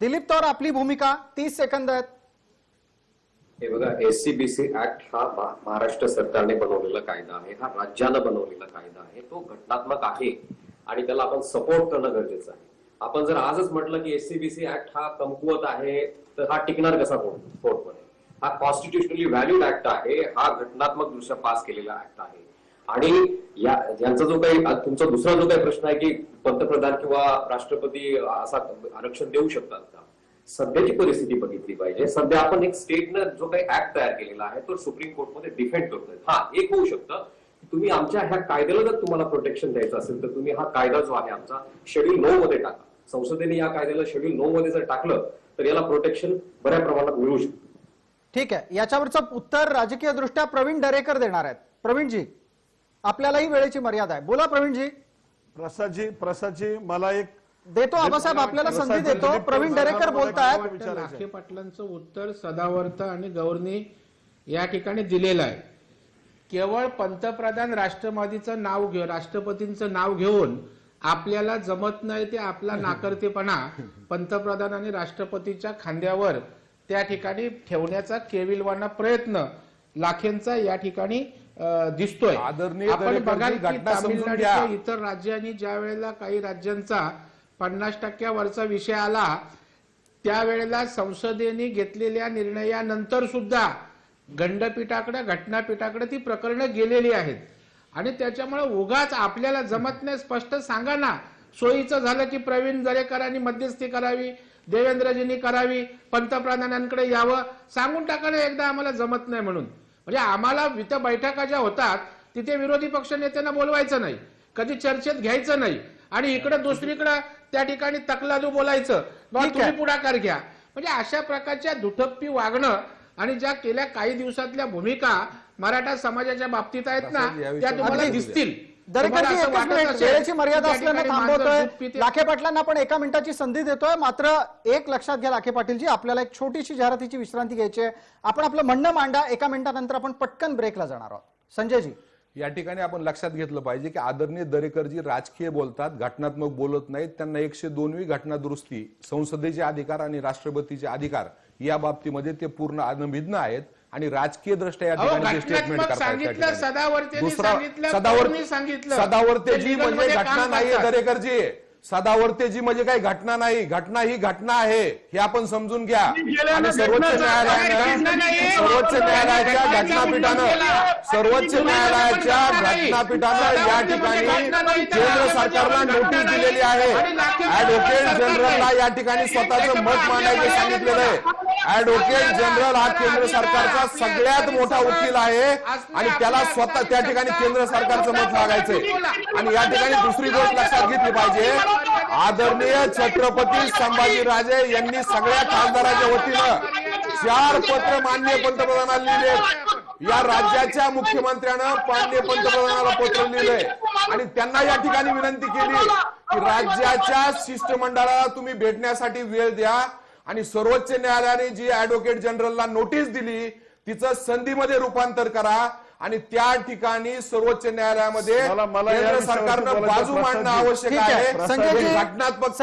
दिलीप तौर आपली भूमिका 30 सेकंद आहेत. हे बघा, SCBC ऍक्ट हा महाराष्ट्र सरकारने बनवलेला कायदा आहे, हा राज्यानं बनवलेला कायदा आहे. तो घटनात्मक आहे आणि त्याला आपण सपोर्ट करणं गरजेचं आहे. आपण जर आजच म्हटलं की SCBC ऍक्ट हा कमकुवत आहे तर हा टिकणार कसा कोर्टमध्ये? हा कॉन्स्टिट्युशनली व्हॅल्यूड ऍक्ट आहे, हा घटनात्मक दृष्ट्या पास केलेला ऍक्ट आहे आणि यांचा जो काही तुमचा दुसरा जो काही प्रश्न आहे की पंतप्रधान किंवा राष्ट्रपती असा आरक्षण देऊ शकतात का, सध्याची परिस्थिती बघितली पाहिजे. सध्या आपण एक स्टेटनं जो काही ऍक्ट तयार केलेला आहे तो सुप्रीम कोर्टमध्ये डिफेंड करतोय. हा एक होऊ शकतं की तुम्ही आमच्या ह्या कायद्याला जर तुम्हाला प्रोटेक्शन द्यायचं असेल तर तुम्ही हा कायदा जो आहे आमचा शेड्यूल 9 मध्ये टाका. संसदेने या कायद्याला शेड्यूल 9 मध्ये जर टाकलं तर याला प्रोटेक्शन बऱ्या प्रमाणात मिळू शकतं. ठीक आहे, याच्यावरचं उत्तर राजकीय दृष्ट्या प्रवीण दरेकर देणार आहेत. प्रवीणजी, आपल्यालाही वेळेची मर्यादा आहे, बोला प्रवीणजी. प्रसादजी मला एक देतो आबासाहेब, आपल्याला संधी देतो. प्रवीण दरेकर बोलतायत. लाखे पाटलांचं उत्तर सदावर्त आणि गौरनी या ठिकाणी दिलेलं आहे. केवळ पंतप्रधान राष्ट्रवादीचं नाव घेऊन, राष्ट्रपतींचं नाव घेऊन आपल्याला जमत नाही ते आपला नाकर्तेपणा पंतप्रधान आणि राष्ट्रपतीच्या खांद्यावर त्या ठिकाणी ठेवण्याचा केविलवाना प्रयत्न लाखेंचा या ठिकाणी दिसतोय. आदरणीय आपण दरेकरजी, बघाल की घटना समजून तामिळनाडूच्या घ्या. इतर राज्यांनी ज्या वेळेला काही राज्यांचा 50% वरचा विषय आला त्यावेळेला संसदेने घेतलेल्या निर्णयानंतर सुद्धा खंडपीठाकडे, घटनापीठाकडे ती प्रकरणं गेलेली आहेत. आणि त्याच्यामुळे उगाच आपल्याला जमत नाही स्पष्ट सांगा ना. सोयीचं झालं की प्रवीण दरेकरांनी मध्यस्थी करावी, देवेंद्रजींनी करावी, पंतप्रधानांकडे यावं, सांगून टाकायला एकदा आम्हाला जमत नाही म्हणून. म्हणजे आम्हाला वित्त बैठका ज्या होतात तिथे विरोधी पक्ष नेत्यांना बोलवायचं नाही, कधी चर्चेत घ्यायचं नाही, आणि इकडे दुसरीकडे त्या ठिकाणी तकलादू बोलायचं, मग तुम्ही पुढाकार घ्या. म्हणजे अशा प्रकारच्या दुटप्पी वागणं आणि ज्या गेल्या काही दिवसातल्या भूमिका मराठा समाजाच्या बाबतीत आहेत ना त्या तुम्हाला दिसतील. दरेकरजी, एकच मिनिट, वेळेची मर्यादा असल्यानं थांबवतोय. लाखे पाटलांना आपण 1 मिनिटाची संधी देतोय. मात्र एक लक्षात घ्या लाखे पाटीलजी, आपल्याला एक छोटीशी जाहिरातीची विश्रांती घ्यायची आहे. आपण आपलं म्हणणं मांडा, 1 मिनिटानंतर आपण पटकन ब्रेकला जाणार आहोत. संजयजी, या ठिकाणी आपण लक्षात घेतलं पाहिजे की आदरणीय दरेकरजी राजकीय बोलतात, घटनात्मक बोलत नाहीत. त्यांना 102वी घटना दुरुस्ती, संसदेचे अधिकार आणि राष्ट्रपतीचे अधिकार या बाबतीमध्ये ते पूर्ण अनभिज्ञ आहेत आणि राजकीय दृष्ट्या या ठिकाणी स्टेटमेंट सांगितलं सदावर्तेजी म्हणजे घटना नाहीये दरेकरजी. सदावर्तेजी म्हणजे काही घटना नाही, घटना ही घटना आहे हे आपण समजून घ्या. आणि सर्वोच्च न्यायालयाच्या घटनापीठानं या ठिकाणी केंद्र सरकारला नोटीस दिलेली आहे. ऍडव्होकेट जनरलला या ठिकाणी स्वतःचं मत मांडायचं सांगितलेलं आहे. ऍडव्होकेट जनरल हा केंद्र सरकारचा सगळ्यात मोठा वकील आहे आणि त्याला स्वतः त्या ठिकाणी केंद्र सरकारचं मत मागायचंय. आणि या ठिकाणी दुसरी गोष्ट लक्षात घेतली पाहिजे, आदरणीय छत्रपती संभाजीराजे यांनी सगळ्या खासदारांच्या वतीनं 4 पत्र माननीय पंतप्रधानांना लिहिले. या राज्याच्या मुख्यमंत्र्यानं माननीय पंतप्रधानाला पत्र लिहिलंय आणि त्यांना या ठिकाणी विनंती केली की राज्याच्या शिष्टमंडळाला तुम्ही भेटण्यासाठी वेळ द्या आणि सर्वोच्च न्यायालयाने जी ऍडव्होकेट जनरलला नोटीस दिली तिचं संधीमध्ये रूपांतर करा आणि त्या ठिकाणी सर्वोच्च न्यायालयामध्ये केंद्र सरकारनं बाजू मांडणं आवश्यक आहे. घटनात्मक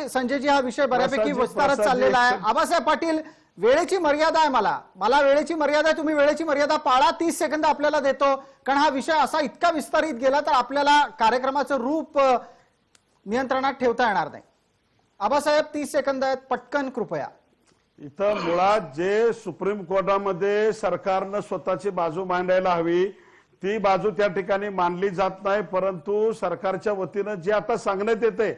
संजयजी, हा विषय बऱ्यापैकी विस्तारत चाललेला आहे. आबासाहेब पाटील, वेळेची मर्यादा आहे. मला वेळेची मर्यादा आहे, तुम्ही वेळेची मर्यादा पाळा. 30 सेकंद आपल्याला देतो, कारण हा विषय असा इतका विस्तारित गेला तर आपल्याला कार्यक्रमाचं रूप नियंत्रणात ठेवता येणार नाही. आबासाहेब, 30 सेकंद आहेत, पटकन कृपया. इथं मुळात जे सुप्रीम कोर्टामध्ये सरकारनं स्वतःची बाजू मांडायला हवी ती बाजू त्या ठिकाणी मांडली जात नाही. परंतु सरकारच्या वतीनं जे आता सांगण्यात येते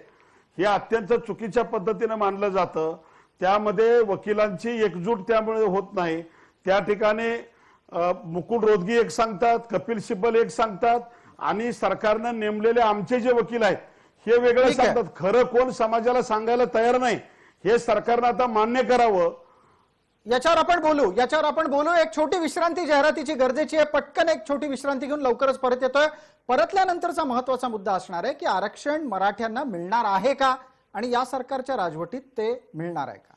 हे अत्यंत चुकीच्या पद्धतीनं मांडलं जातं. त्यामध्ये वकिलांची एकजूट त्यामुळे होत नाही. त्या ठिकाणी मुकुल रोहतगी एक सांगतात, कपिल सिब्बल एक सांगतात आणि सरकारनं नेमलेले आमचे जे वकील आहेत हे वेगळं सांगतात. खरं कोण समाजाला सांगायला तयार नाही हे सरकारनं आता मान्य करावं. याच्यावर आपण बोलू. एक छोटी विश्रांती जाहिरातीची गरजेची आहे. पटकन एक छोटी विश्रांती घेऊन लवकरच परत येतोय. परतल्यानंतरचा महत्वाचा मुद्दा असणार आहे की आरक्षण मराठ्यांना मिळणार आहे का आणि या सरकारच्या राजवटीत ते मिळणार आहे का.